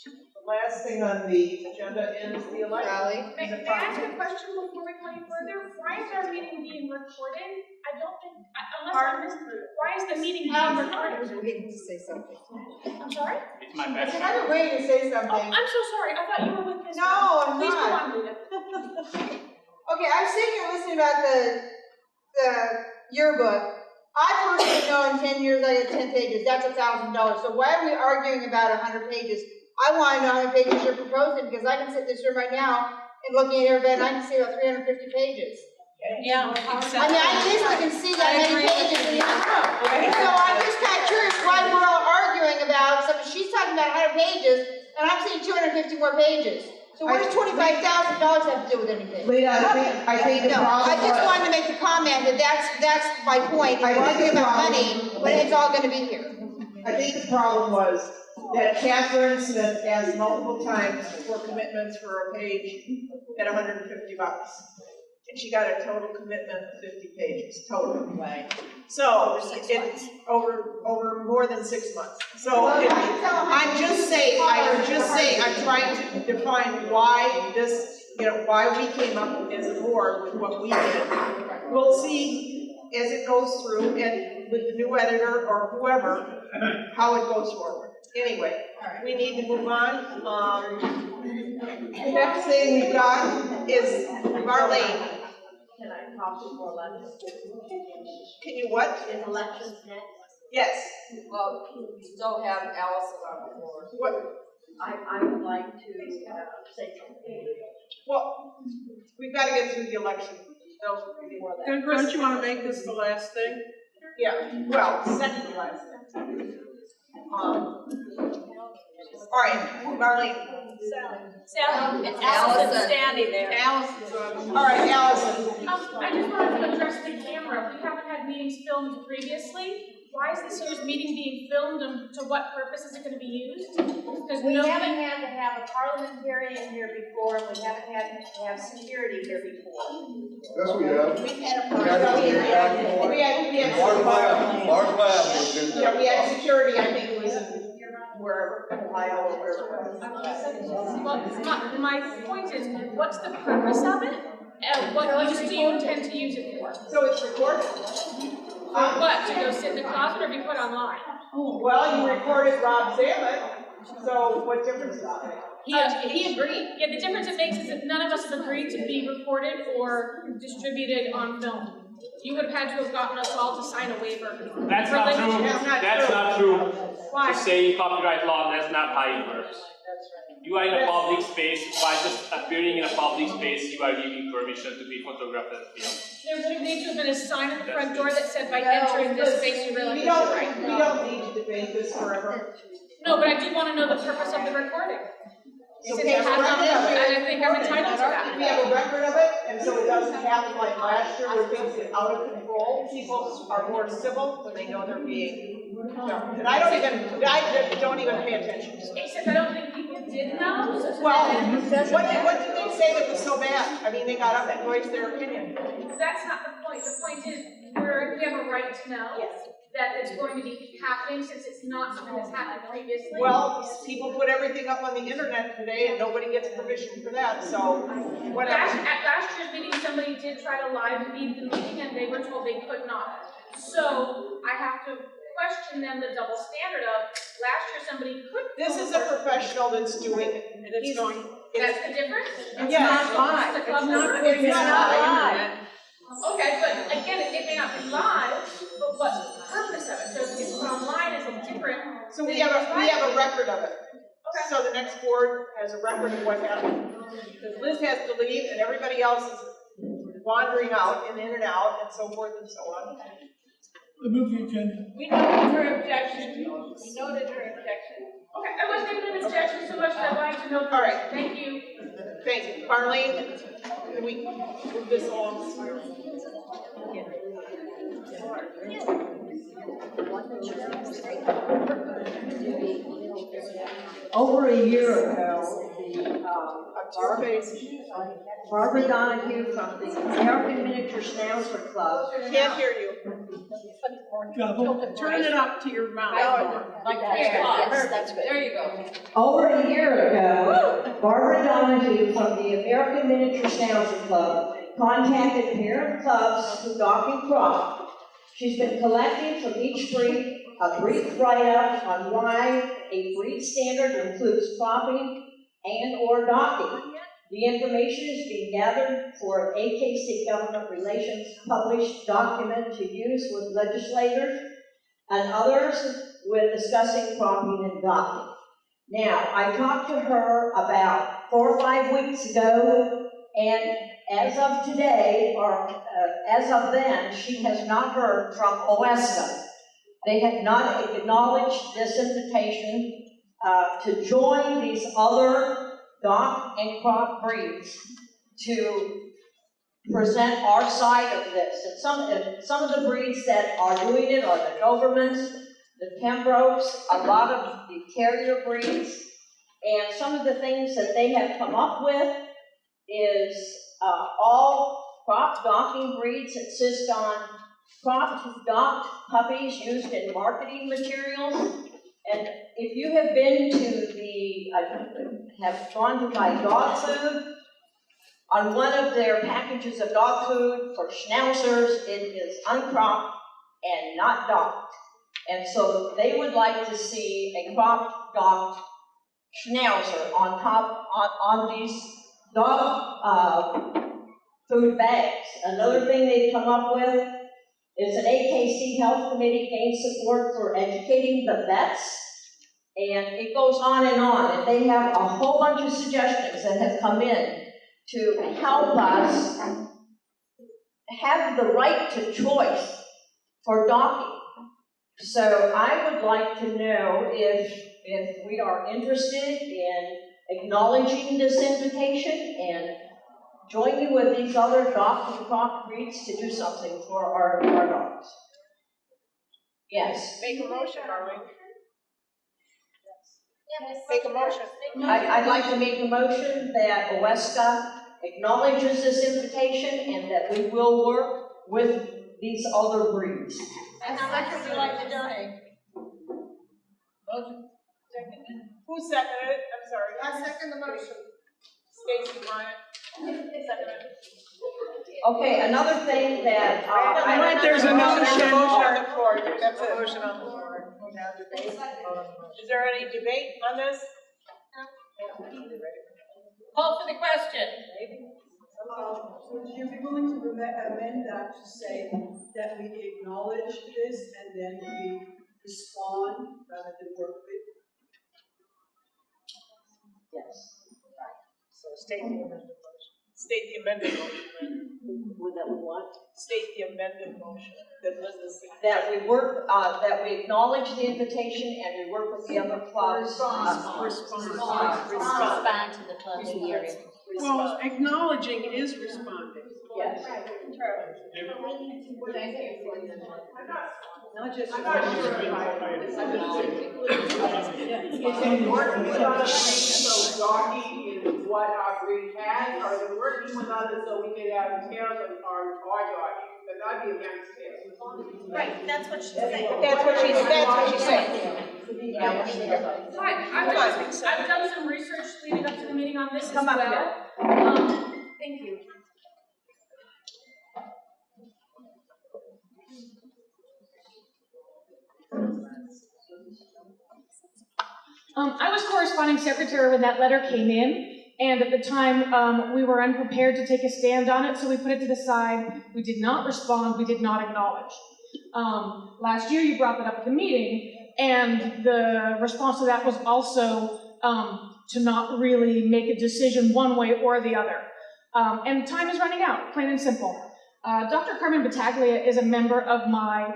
The last thing on the agenda is the election. May I ask a question before we go any further? Why is our meeting being recorded? I don't think, unless I missed it, why is the meeting being recorded? I was waiting to say something. I'm sorry? It's my best. I've been waiting to say something. Oh, I'm so sorry, I thought you were with Ms. No, I'm Please not. go on, Rita. Okay, I'm sitting here listening about the yearbook. I personally know in 10 years I get 10 pages, that's $1,000. So why are we arguing about 100 pages? I want to know how many pages you're proposing, because I can sit in this room right now and looking at everybody and I can see about 350 pages. Yeah. I mean, I easily can see that many pages in the room. So I'm just kind of curious why we're all arguing about something. She's talking about 100 pages and I'm seeing 250 more pages. So what does $25,000 have to do with anything? Lena, I think the problem I just wanted to make the comment that that's my point. We're arguing about money, but it's all going to be here. I think the problem was that Catherine Smith asked multiple times for commitments for a page at $150. And she got a total commitment of 50 pages, total. Right. So it's over more than 6 months. So I'm just saying, I'm trying to define why this, why we came up as a board with what we did. We'll see as it goes through and with the new editor or whoever, how it goes forward. Anyway, we need to move on. The next thing we've got is Marlene. Can I talk before elections? Can you what? Is elections next? Yes. Well, we still have Allison on the floor. What? I would like to say something. Well, we've got to get through the election. No, before that. Don't you wanna make this the last thing? Yeah, well, second to last thing. All right, Marlene. Sally. It's Allison's Allison. standing there. Allison's on. All right, Allison. I just wanted to address the camera. We haven't had meetings filmed previously. Why is this year's meeting being filmed and to what purpose is it going to be used? Because We nobody. haven't had to have a parliamentarian here before, we haven't had to have security here before. Yes, we have. We've had a We parliamentarian. Mark Lab. Yeah, we had security, I think it was in wherever, Ohio or wherever it was. Well, my point is, what's the purpose of it? And what use do you intend to use it for? So it's recorded. What, to go sit in the closet or be put online? Well, you recorded Rob Zammit, so what difference does it make? He agreed. Yeah, the difference it makes is that none of us have agreed to be recorded or distributed on film. You would have had to have gotten us all to sign a waiver. That's not true. That's not true. Why? To say copyright law, that's not how it works. You are in a public space. By just appearing in a public space, you are giving permission to be photographed and filmed. There would have needed to have been a sign at the front door that said, by entering this space, you realize We your don't, right. we don't need to debate this forever. No, but I do want to know the purpose of the recording. Since Okay, it has not been, and I think I'm entitled to that. We have a record of it, and so it doesn't happen like last year where things get out of control. People are more civil when they know they're being, and I don't even pay attention. Except I don't think people did know. Well, what did they say that was so bad? I mean, they got up and voiced their opinion. That's not the point. The point is, we have a right to know that it's going to be happening since it's not something that's happened previously. Well, people put everything up on the internet today and nobody gets permission for that, so whatever. At last year's meeting, somebody did try to live feed the meeting and they were told they could not. So I have to question then the double standard of, last year somebody could. This is a professional that's doing it, and it's going. That's the difference? It's not live. It's not live. Okay, but again, it may not be live, but what's the purpose of it? So if it's online, is it different? So we have a record of it. Okay. So the next board has a record of what happened. Because Liz has to leave and everybody else is wandering out and in and out and so forth and so on. I move the agenda. We noted her objection. We noted her objection. Okay, I wasn't even an objection so much that I wanted to know. All right. Thank you. Thank you. Marlene, can we move this along? Over a year ago, Barbara Donahue from the American Miniature Schnauzer Club. Can't hear you. Turn it up to your mouth. Like that. Yes, that's good. There you go. Over a year ago, Barbara Donahue from the American Miniature Schnauzer Club contacted parent clubs who dock and crop. She's been collecting from each breed a brief write-up on why a breed standard includes cropping and/or docking. The information is being gathered for an AKC Government Relations published document to use with legislators and others with discussing cropping and docking. Now, I talked to her about 4 or 5 weeks ago, and as of today, or as of then, she has not heard from OESCA. They have not acknowledged this invitation to join these other dock and crop breeds to present our side of this. And some of the breeds that are doing it are the Dobermans, the Pembrokes, a lot of the terrier breeds, and some of the things that they have come up with is all crop docking breeds insist on cropped docked puppies used in marketing materials. And if you have been to have gone to buy dog food, on one of their packages of dog food for schnauzers, it is uncropped and not docked. And so they would like to see a cropped docked schnauzer on these dog food bags. Another thing they've come up with is an AKC Health Committee gained support for educating the vets, and it goes on. And they have a whole bunch of suggestions that have come in to help us have the right to choice for docking. So I would like to know if we are interested in acknowledging this invitation and joining with these other dock and croc breeds to do something for our dogs. Yes. Make a motion, Darlene. Make a motion. I'd like to make a motion that OESCA acknowledges this invitation and that we will work with these other breeds. And how much would you like to donate? Motion. Who seconded it? I'm sorry. I second the motion. Stacy Bryant. Seconded. Okay, another thing that, There's a motion on the floor. That's a motion on the floor. Is there any debate on this? Call for the question. Would you be willing to amend that to say that we acknowledge this and then we respond rather than work with? yes. So state the amended motion. State the amended motion. Would that we want? State the amended motion. That we work, that we acknowledge the invitation and we work with the other clubs. Respond to the club's hearing. Well, acknowledging is responding. Yes. Thank you. Not just. I'm not sure if Is it working with other breeds so doggy is what our breed has, or is it working with others so we can have tails of our doggy? Because I'd be against tails. Right, that's what she's saying. That's what she's saying. Fine, I've done some research leading up to the meeting on this as Come up well. Thank you. I was corresponding secretary when that letter came in, and at the time, we were unprepared to take a stand on it, so we put it to the side. We did not respond, we did not acknowledge. Last year, you brought that up at the meeting, and the response to that was also to not really make a decision one way or the other. And time is running out, plain and simple. Dr. Carmen Battaglia is a member of my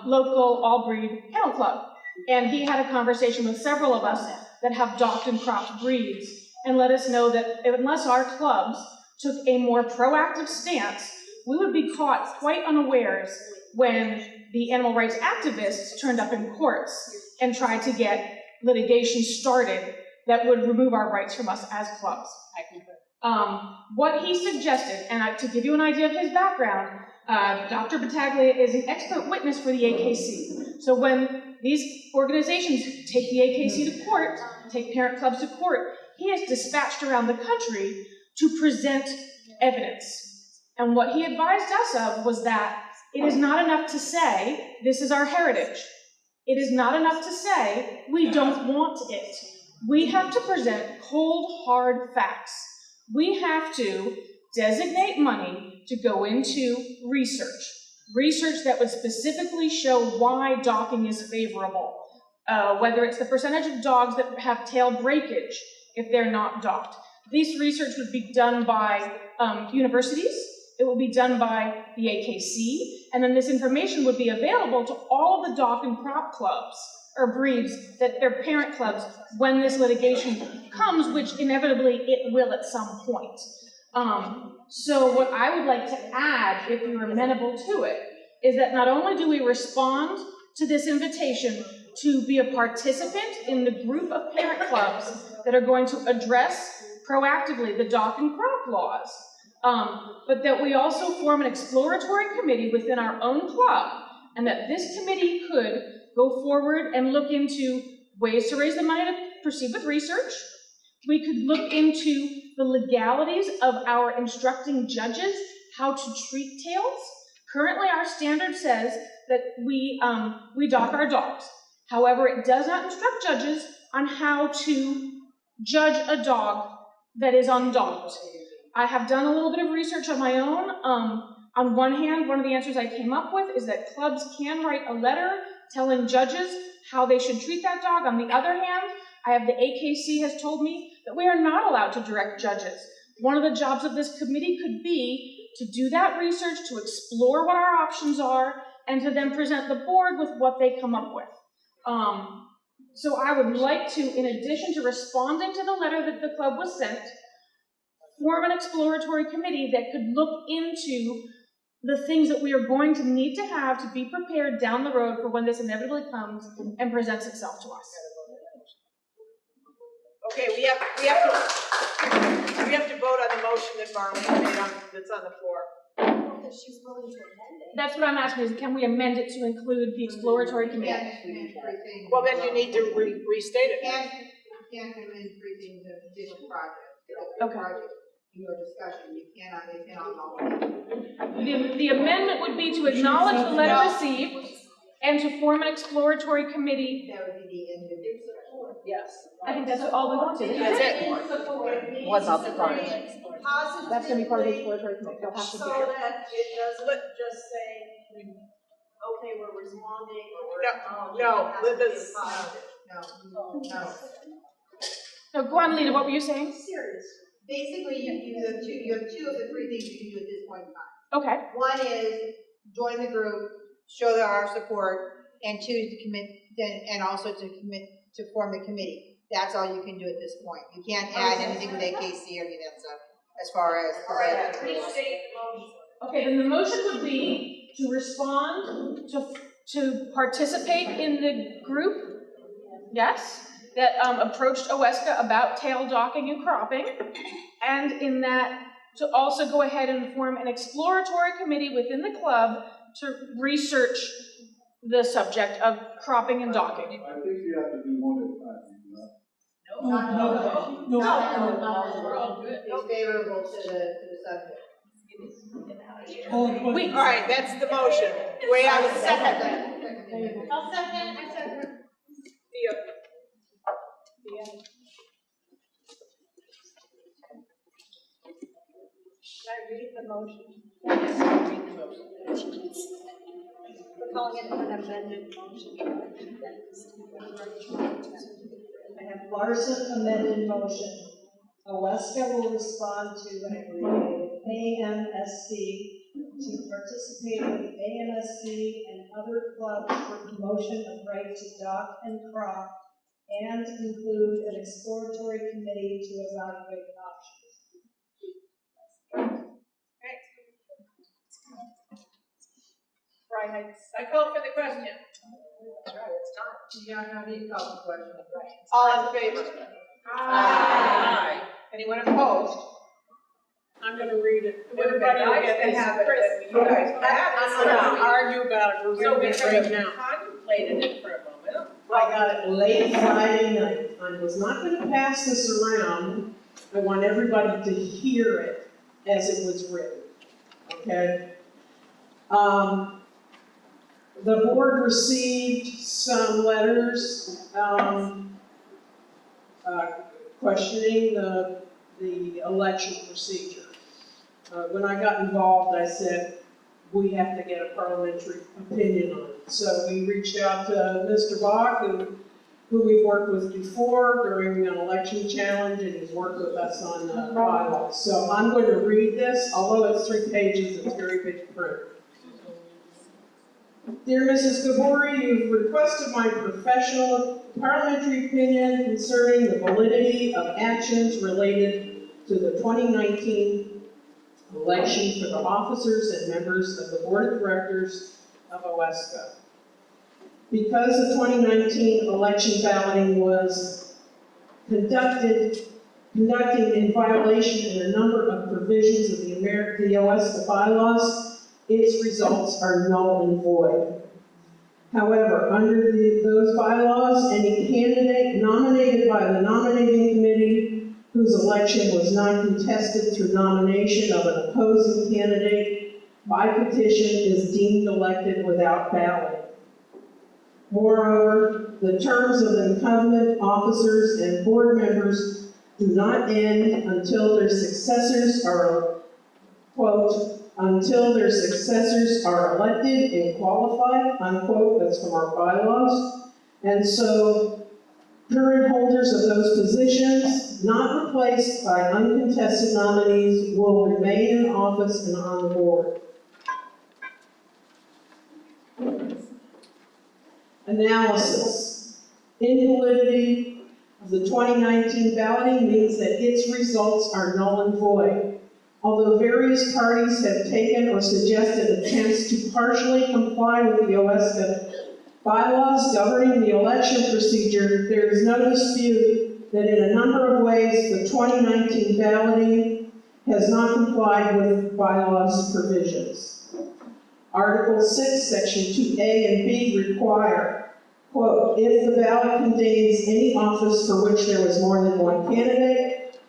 local all-breed kennel club. And he had a conversation with several of us that have docked and cropped breeds and let us know that unless our clubs took a more proactive stance, we would be caught quite unawares when the animal rights activists turned up in courts and tried to get litigation started that would remove our rights from us as clubs. What he suggested, and to give you an idea of his background, Dr. Battaglia is an expert witness for the AKC. So when these organizations take the AKC to court, take parent clubs to court, he is dispatched around the country to present evidence. And what he advised us of was that it is not enough to say, this is our heritage. It is not enough to say, we don't want it. We have to present cold, hard facts. We have to designate money to go into research that would specifically show why docking is favorable, whether it's the percentage of dogs that have tail breakage if they're not docked. This research would be done by universities, it would be done by the AKC, and then this information would be available to all of the dock and crop clubs, or breeds, that their parent clubs, when this litigation comes, which inevitably it will at some point. So what I would like to add, if you're amenable to it, is that not only do we respond to this invitation to be a participant in the group of parent clubs that are going to address proactively the dock and crop laws, but that we also form an exploratory committee within our own club, and that this committee could go forward and look into ways to raise the money to proceed with research. We could look into the legalities of our instructing judges how to treat tails. Currently, our standard says that we dock our dogs. However, it does not instruct judges on how to judge a dog that is undocked. I have done a little bit of research on my own. On one hand, one of the answers I came up with is that clubs can write a letter telling judges how they should treat that dog. On the other hand, the AKC has told me that we are not allowed to direct judges One of the jobs of this committee could be to do that research, to explore what our options are, and to then present the board with what they come up with. So I would like to, in addition to responding to the letter that the club was sent, form an exploratory committee that could look into the things that we are going to need to have to be prepared down the road for when this inevitably comes and presents itself to us. Okay, we have to vote on the motion that Marlene made that's on the floor. She's willing to amend it. That's what I'm asking, is can we amend it to include the exploratory committee? Well, then you need to restate it. You can't amend three things of this project. Okay. In your discussion, you cannot, The amendment would be to acknowledge the letter received and to form an exploratory committee. That would be the end of it. Yes. I think that's all we wanted. That's it. What's up front? That's gonna be part of the exploratory committee. They'll have to So be here. that it doesn't just say, okay, we're responding, or. No, Linda's. No, go on, Lita, what were you saying? Serious. Basically, you have two of the three things you can do at this point in time. Okay. One is join the group, show our support, and two, to commit, and also to commit to form the committee. That's all you can do at this point. You can't add anything with AKC or any of that stuff, as far as. All right, restate the motion. Okay, then the motion would be to respond, to participate in the group, yes, that approached OESCA about tail docking and cropping, and in that to also go ahead and form an exploratory committee within the club to research the subject of cropping and docking. I think you have to do one at a time. No. We're all good. It's favorable to the subject. All right, that's the motion. Do we have a second? I'll second, I second. Should I read the motion? Read the motion. We're calling it an amended motion. I have Larson amended motion. OESCA will respond to an agreement with AMSC to participate with AMSC and other clubs for promotion of right to dock and crop, and include an exploratory committee to evaluate options. Right, I call for the question. That's right, it's time. Yeah, I need a couple questions. All in favor? Aye. Anyone opposed? I'm gonna read it. Everybody will get the habit that you guys have. I'm gonna argue about it. So we right have now. Contemplated it for a moment. I got it late Friday night. I was not gonna pass this around. I want everybody to hear it as it was written, okay? The board received some letters, questioning the election procedure. When I got involved, I said, we have to get a parliamentary opinion on it. So we reached out to Mr. Bach, who we've worked with before during an election challenge, and he's worked with us on bylaws. So I'm going to read this, although it's 3 pages, it's very big print. Dear Mrs. Gabori, you've requested my professional parliamentary opinion concerning the validity of actions related to the 2019 election for the officers and members of the Board of Directors of OESCA. Because the 2019 election balloting was conducted in violation in a number of provisions of the OESCA bylaws, its results are null and void. However, under those bylaws, any candidate nominated by the nominating committee whose election was not contested through nomination of an opposing candidate by petition is deemed elected without ballot. Moreover, the terms of incumbent officers and board members do not end until their successors are, quote, until their successors are elected and qualified, unquote, that's from our bylaws. And so current holders of those positions not replaced by uncontested nominees will remain in office and on the board. Analysis. Invalidity of the 2019 balloting means that its results are null and void. Although various parties have taken or suggested attempts to partially comply with the OESCA bylaws governing the election procedure, there is no dispute that in a number of ways the 2019 balloting has not complied with bylaws provisions. Article 6, Section 2A and B require, quote, if the ballot contains any office for which there was more than one candidate,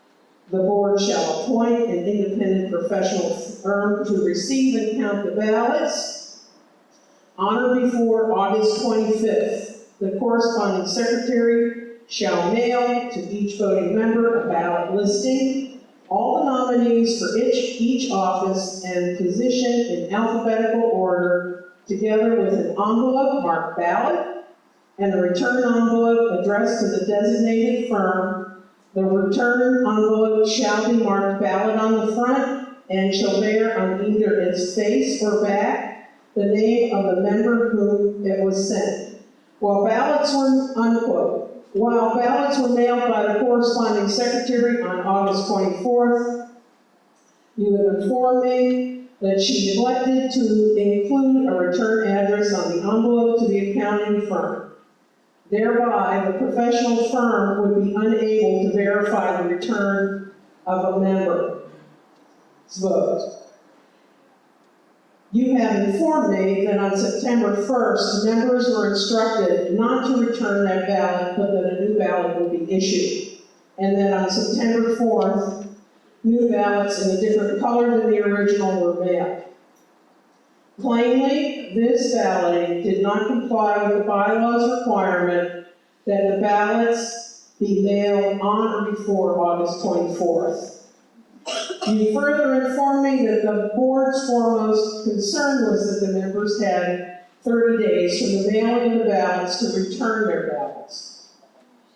the board shall appoint an independent professional firm to receive and count the ballots on or before August 25th. The corresponding secretary shall mail to each voting member a ballot listing, all the nominees for each office and position in alphabetical order, together with an envelope marked ballot and a return envelope addressed to the designated firm. The return envelope shall be marked ballot on the front and shall bear on either its face or back the name of the member whom it was sent. While ballots were mailed by the corresponding secretary on August 24th, you have informed me that she neglected to include a return address on the envelope to the accounting firm. Thereby, the professional firm would be unable to verify the return of a member's vote. You have informed me that on September 1st, members were instructed not to return that ballot, but that a new ballot will be issued. And that on September 4th, new ballots in a different color than the original were mailed. Plainly, this balloting did not comply with the bylaws requirement that the ballots be mailed on or before August 24th. You further informed me that the board's foremost concern was that the members had 30 days from the mailing of the ballots to return their ballots,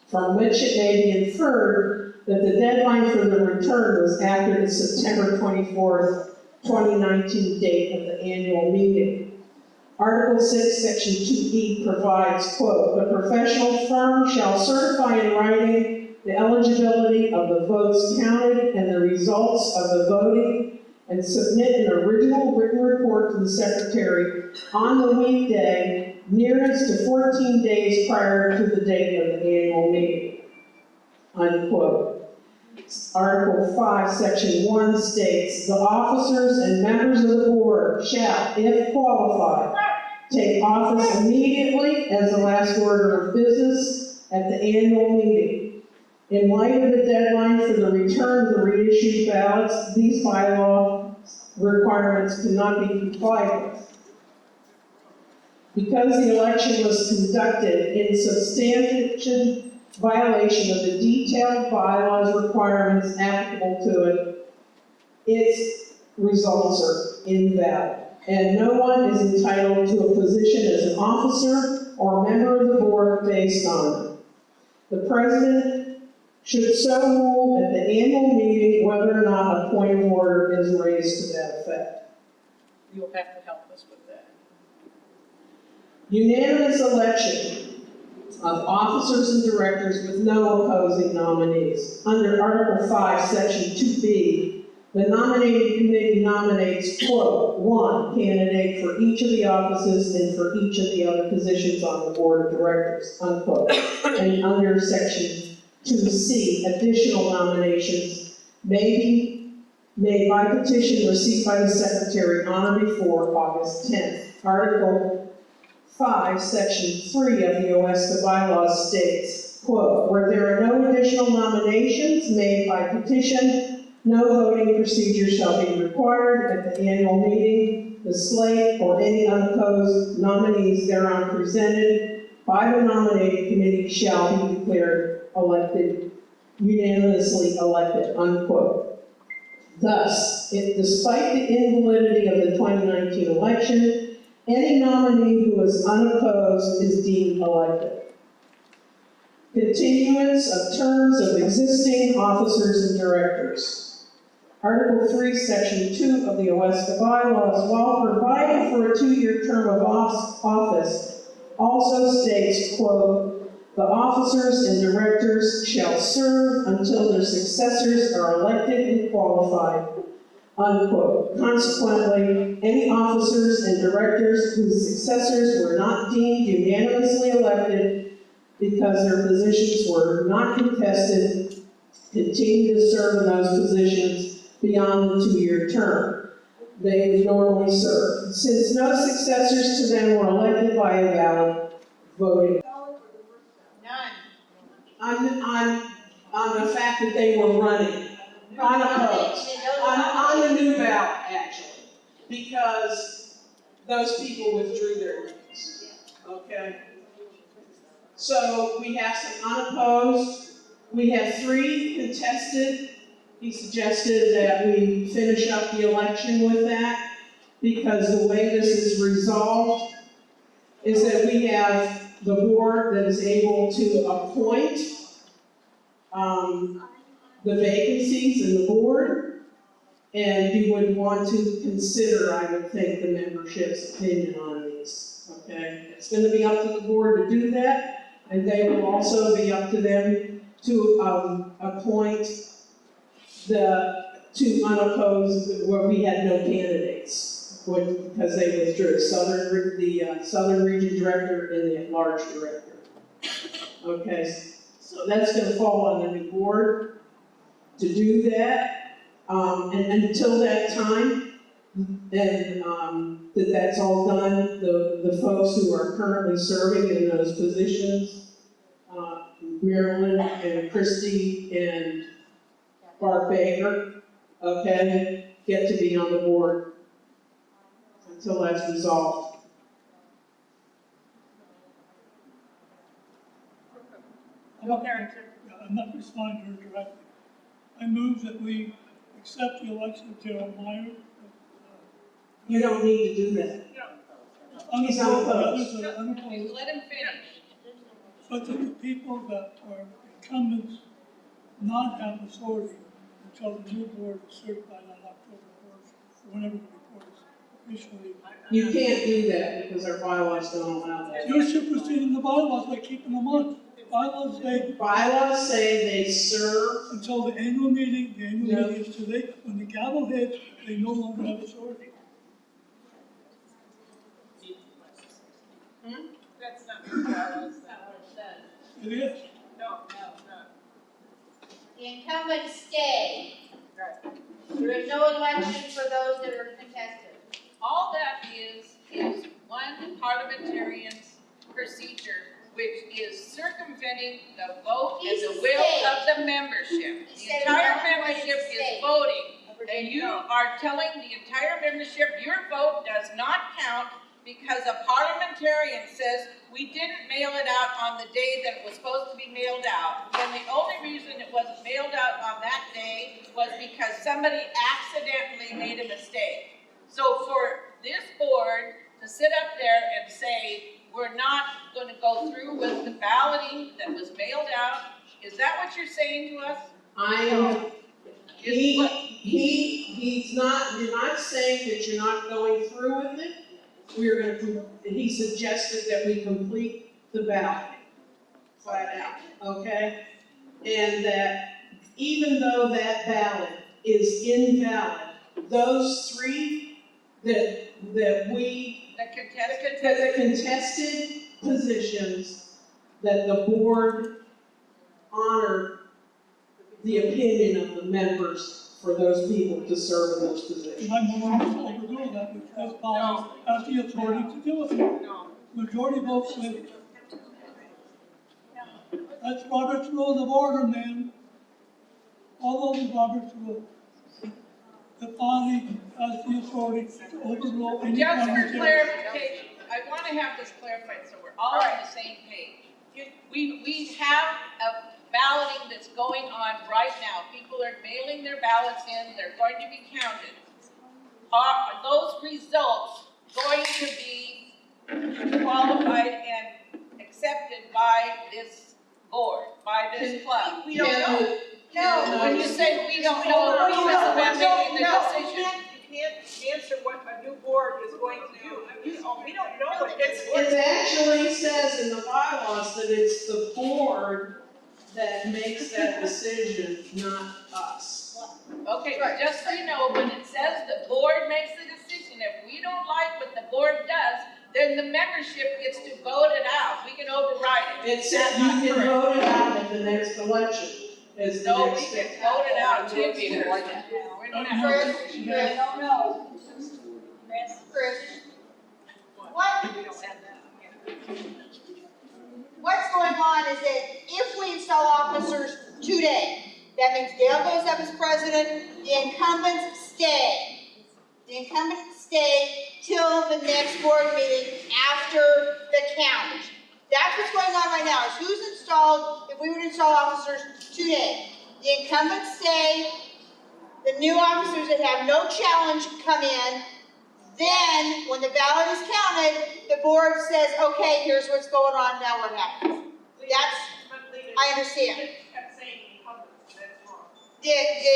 from which it may be inferred that the deadline for the return was after the September 24th, 2019 date of the annual meeting. Article 6, Section 2E provides, quote, the professional firm shall certify in writing the eligibility of the votes counted and the results of the voting and submit an original written report to the secretary on the weekday nearest to 14 days prior to the date of the annual meeting, unquote. Article 5, Section 1 states, the officers and members of the board shall, if qualified, take office immediately as the last order of business at the annual meeting. In light of the deadline for the return of the reissued ballots, these bylaw requirements cannot be complied with. Because the election was conducted in substantial violation of the detailed bylaws requirements applicable to it, its results are invalid. And no one is entitled to a position as an officer or member of the board based on it. The president should so rule at the annual meeting whether or not a point of order is raised to that effect. You'll have to help us with that. Unanimous election of officers and directors with no opposing nominees. Under Article 5, Section 2B, the nominating committee nominates, quote, one candidate for each of the offices and for each of the other positions on the board of directors, unquote. And under Section 2C, additional nominations may be made by petition received by the secretary on or before August 10th. Article 5, Section 3 of the OESCA bylaws states, quote, where there are no additional nominations made by petition, no voting procedure shall be required at the annual meeting. The slate or any unopposed nominees thereon presented by the nominating committee shall be declared elected, unanimously elected, unquote. Thus, despite the invalidity of the 2019 election, any nominee who is unopposed is deemed elected. Continuance of terms of existing officers and directors. Article 3, Section 2 of the OESCA bylaws, while providing for a 2-year term of office, also states, quote, "The officers and directors shall serve until their successors are elected and qualified," unquote. Consequently, any officers and directors whose successors were not deemed unanimously elected because their positions were not contested continue to serve in those positions beyond the 2-year term they would normally serve. Since no successors to them were elected by a ballot voting. On the fact that they were running, unopposed, on the new ballot, actually, because those people withdrew their names, okay? So we have some unopposed, we have 3 contested. He suggested that we finish up the election with that, because the way this is resolved is that we have the board that is able to appoint the vacancies in the board, and you would want to consider, I would think, the membership's opinion on these, okay? It's gonna be up to the board to do that, and they will also be up to them to appoint the 2 unopposed, where we had no candidates, because they withdrew, the Southern Region Director and the at-large Director. Okay, so that's gonna fall on the new board to do that, and until that time, and that's all done, the folks who are currently serving in those positions, Marilyn and Christy and Bart Baker, okay, get to be on the board until that's resolved. I'm not responding to her directly. I move that we accept the election of Gerald Meyer. You don't need to do that. He's unopposed. Let him finish. But that the people that are incumbents not have authority until the new board is certified on October 1st, or whenever the report is officially. You can't do that because our bylaws don't allow that. You're superseding the bylaws by keeping them on. Bylaws say they serve until the annual meeting. The annual meeting is today. When the gavel hits, they no longer have authority. That's not what bylaws says. It is. No. The incumbents stay. There is no election for those that are contested. All that is one parliamentarian's procedure, which is circumventing the vote and the will of the membership. The entire membership is voting, and you are telling the entire membership your vote does not count because a parliamentarian says we didn't mail it out on the day that it was supposed to be mailed out. And the only reason it wasn't mailed out on that day was because somebody accidentally made a mistake. So for this board to sit up there and say, we're not going to go through with the balloting that was mailed out, is that what you're saying to us? He's not, you're not saying that you're not going through with it. He suggested that we complete the balloting, flat out, okay? And that even though that ballot is invalid, those 3 that the contested positions, that the board honored the opinion of the members for those people to serve in those positions. My motion is to overrule that, which this body has the authority to do it. Majority vote says. That's Robert's Rules of Order, man. All over Robert's Rules. The body has the authority to overrule any Just for parliamentarian. clarification, I want to have this clarified so we're all on the same page. We have a balloting that's going on right now. People are mailing their ballots in, they're going to be counted. Are those results going to be qualified and accepted by this board, by this club? We don't know. No, when you say we don't know, No, who is making the decision? You can't answer what a new board is going to do. We don't know what this board. It actually says in the bylaws that it's the board that makes that decision, not us. Okay, but just so you know, when it says the board makes the decision, if we don't like what the board does, then the membership gets to vote it out. We can override it. It said you can vote it out at the next election. Is the No, we next can step. vote it out too, Peter. We're not having. I don't know. Chris, what's going on is that if we install officers today, that means Dale goes up as president, the incumbents stay. The incumbents stay till the next board meeting after the count. That's what's going on right now, is who's installed, if we were to install officers today. The incumbents stay, the new officers that have no challenge come in, then, when the ballot is counted, the board says, okay, here's what's going on, now what happens? I understand. The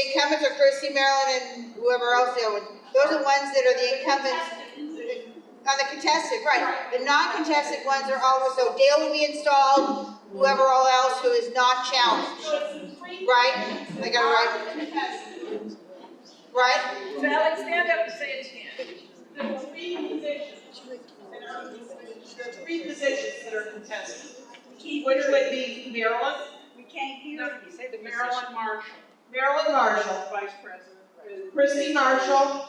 incumbents are Christy, Marilyn, and whoever else they would. Those are the ones that are the incumbents on the contested, right. The non-contested ones are always, so Dale will be installed, whoever all else who is not challenged. Right? I got it right? Right? Sally, stand up and say it again. There are three positions that are contested, which would be Marilyn. We can't hear you say the Marilyn Marshall. Marilyn Marshall, Vice President. Christy Marshall,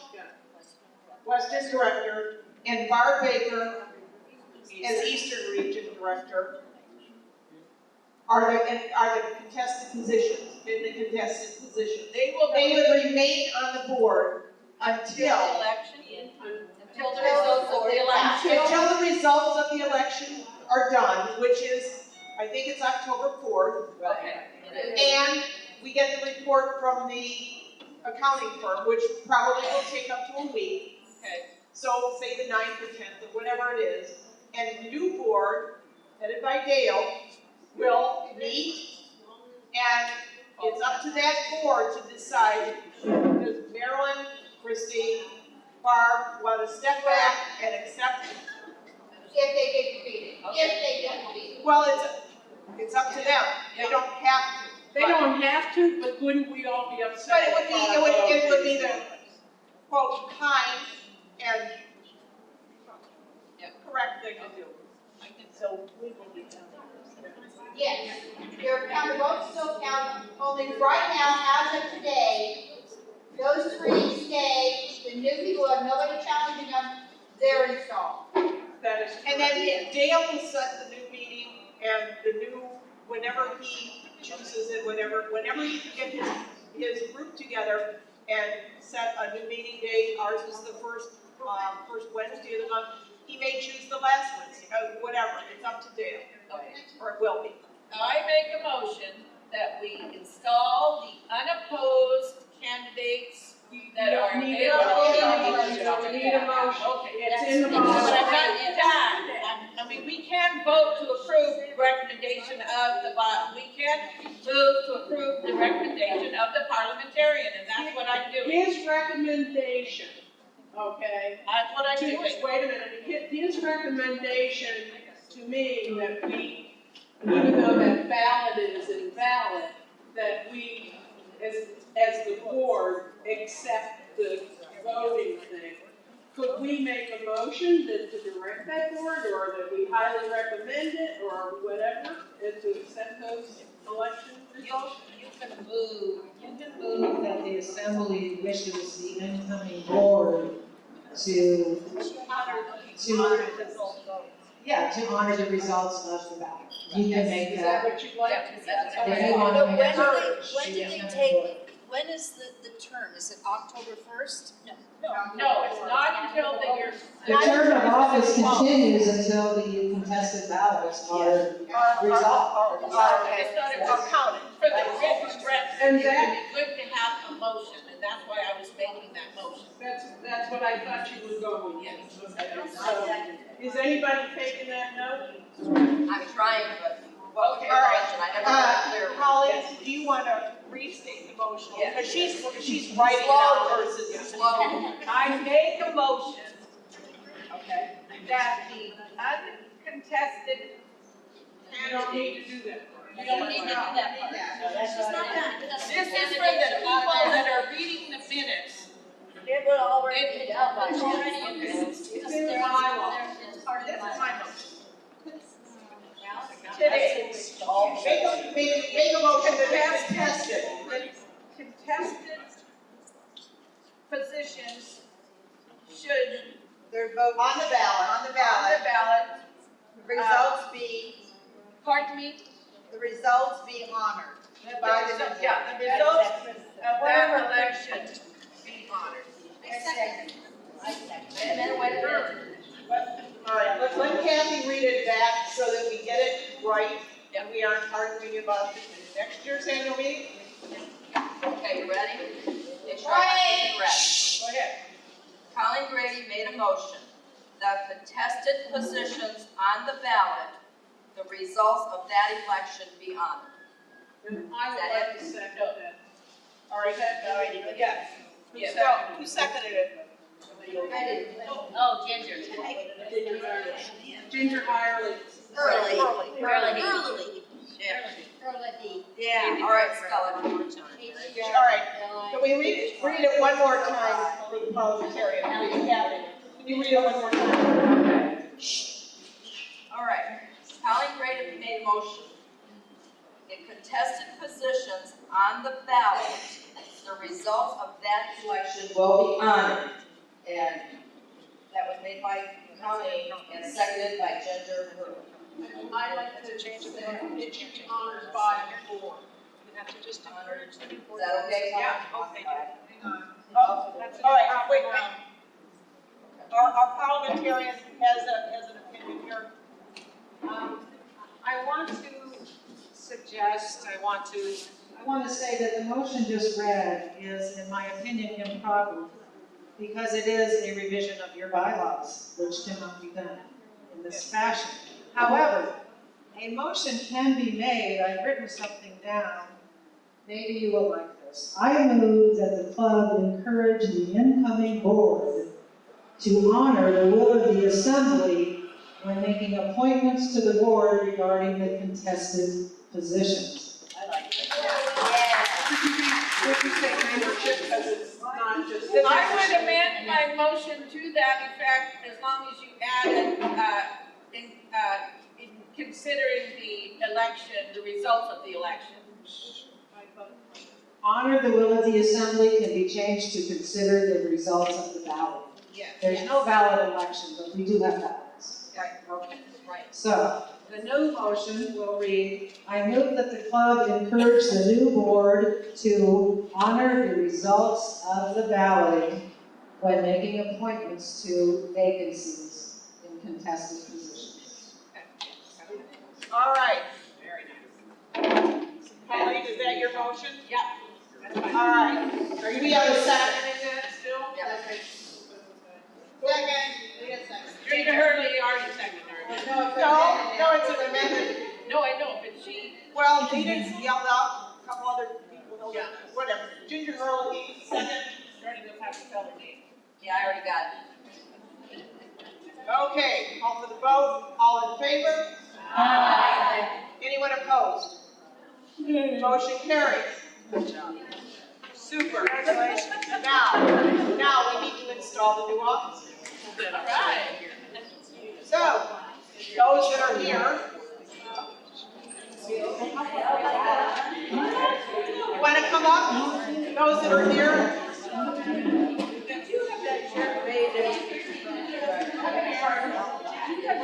Western Director, and Barb Baker as Eastern Region Director are the contested positions, in the contested positions. They would remain on the board until the results of the election. Until the results of the election are done, which is, I think it's October 4th. Okay. And we get the report from the accounting firm, which probably will take up to a week. Okay. So say the 9th or 10th or whatever it is. And the new board, headed by Dale, will meet, and it's up to that board to decide, does Marilyn, Christy, Barb want to step back and accept? If they get defeated. If they get defeated. Well, it's up to them. They don't have to. They don't have to, but wouldn't we all be upset? But it would be the, quote, kind and correct thing to do. So we will be done. Yes, your count, the votes still count, only right now, as of today, those three stay, the new people have nobody challenging them, they're installed. That is correct. And then Dale will set the new meeting and the new, whenever he chooses it, whenever he can get his group together and set a new meeting date. Ours is the first Wednesday of the month. He may choose the last Wednesday, whatever, it's up to Dale. Okay. Or it will be. I make a motion that we install the unopposed candidates that are Need available. a motion. Okay, It's in the but I'm bylaws. not done. I mean, we can vote to approve the recommendation of the we can move to approve the recommendation of the parliamentarian, and that's what I'm doing. His recommendation, okay? That's what I'm doing. Wait a minute, his recommendation to me that we, even though that ballot is invalid, that we, as the board, accept the voting thing. Could we make a motion to direct that board, or that we highly recommend it, or whatever, and to accept those election results? You can move that the assembly wishes the incoming board to honor the results of the ballot. You can make that. Is that what you'd like? If you want to make a When is the term? Is it October 1st? No, it's not until the year. The term of office continues until the contested ballots are resolved. I thought it was counted for the written record. And It would that- be good to have a motion, and that's why I was making that motion. That's what I thought you were going with. Yes. So, is anybody taking that note? I'm trying, but What was Okay, your all right. motion? I never got clear. Holly, do you want to restate the motion? Yeah. Because she's writing it out versus. Slow. I make a motion, okay, that the uncontested. You don't need to do that part. You don't need to do that part. This She's not done. is for the people that are reading the minutes. It will already be done by. It's already in there. It's It's in in the the bylaw. bylaw. It's part of the This is bylaw. my motion. Today. Make a motion that Contested positions should. Their vote on the ballot, On the ballot. the results be, Pardon me? the results be honored by the new board. Yeah, the results of that election be honored. I second. Wait a minute, wait a minute. All right, let Kathy read it back so that we get it right and we aren't arguing about it in next year's annual meeting. Okay, you ready? Make sure I have this correct. Go ahead. Colleen Grady made a motion that contested positions on the ballot, the results of that election be honored. I would like to second that. All right, yes. Yes. Who seconded it? Oh, Ginger. Ginger Hirely. Early. Early. Yeah, all right, spell it. All right, can we read it one more time for the parliamentarian? Kathy, can you read it one more time? All right, Colleen Grady made a motion. In contested positions on the ballot, the results of that election will be honored. And that was made by Colleen and seconded by Ginger Hurley. I'd like to change it, it should be honored by the board. You have to just honor it. Is that okay? Yeah, okay, hang on. Oh, all right, wait. Our parliamentarian has an opinion here. I want to suggest, I want to say that the motion just read is, in my opinion, improper, because it is a revision of your bylaws, which cannot be done in this fashion. However, a motion can be made, I've written something down, maybe you will like this. I move that the club encourage the incoming board to honor the will of the assembly when making appointments to the board regarding the contested positions. I like it. Would you say membership, because it's not just. I would amend my motion to that effect as long as you added, in considering the election, the results of the election. Honor the will of the assembly can be changed to consider the results of the ballot. Yes. There's no ballot election, but we do have ballots. Right. Okay. Right. So, the new motion will read, I move that the club encourage the new board to honor the results of the balloting when making appointments to vacancies in contested positions. All right, Very nice. Colleen, is that your motion? Yep. That's fine. All right, are you the other side? That still? Yeah. Second, we get second. Ginger Hurley already seconded her. No, it's an amendment. No, I know, but she. Well, Edith yelled out, a couple other people held Yeah. it, whatever. Ginger Hurley, second. Starting to have to spell her name. Yeah, I already got it. Okay, call for the vote, all in favor? Aye. Anyone opposed? Motion carries. Super. Congratulations. Now we need to install the new office. All right. So, those that are here. You want to come up? Those that are here?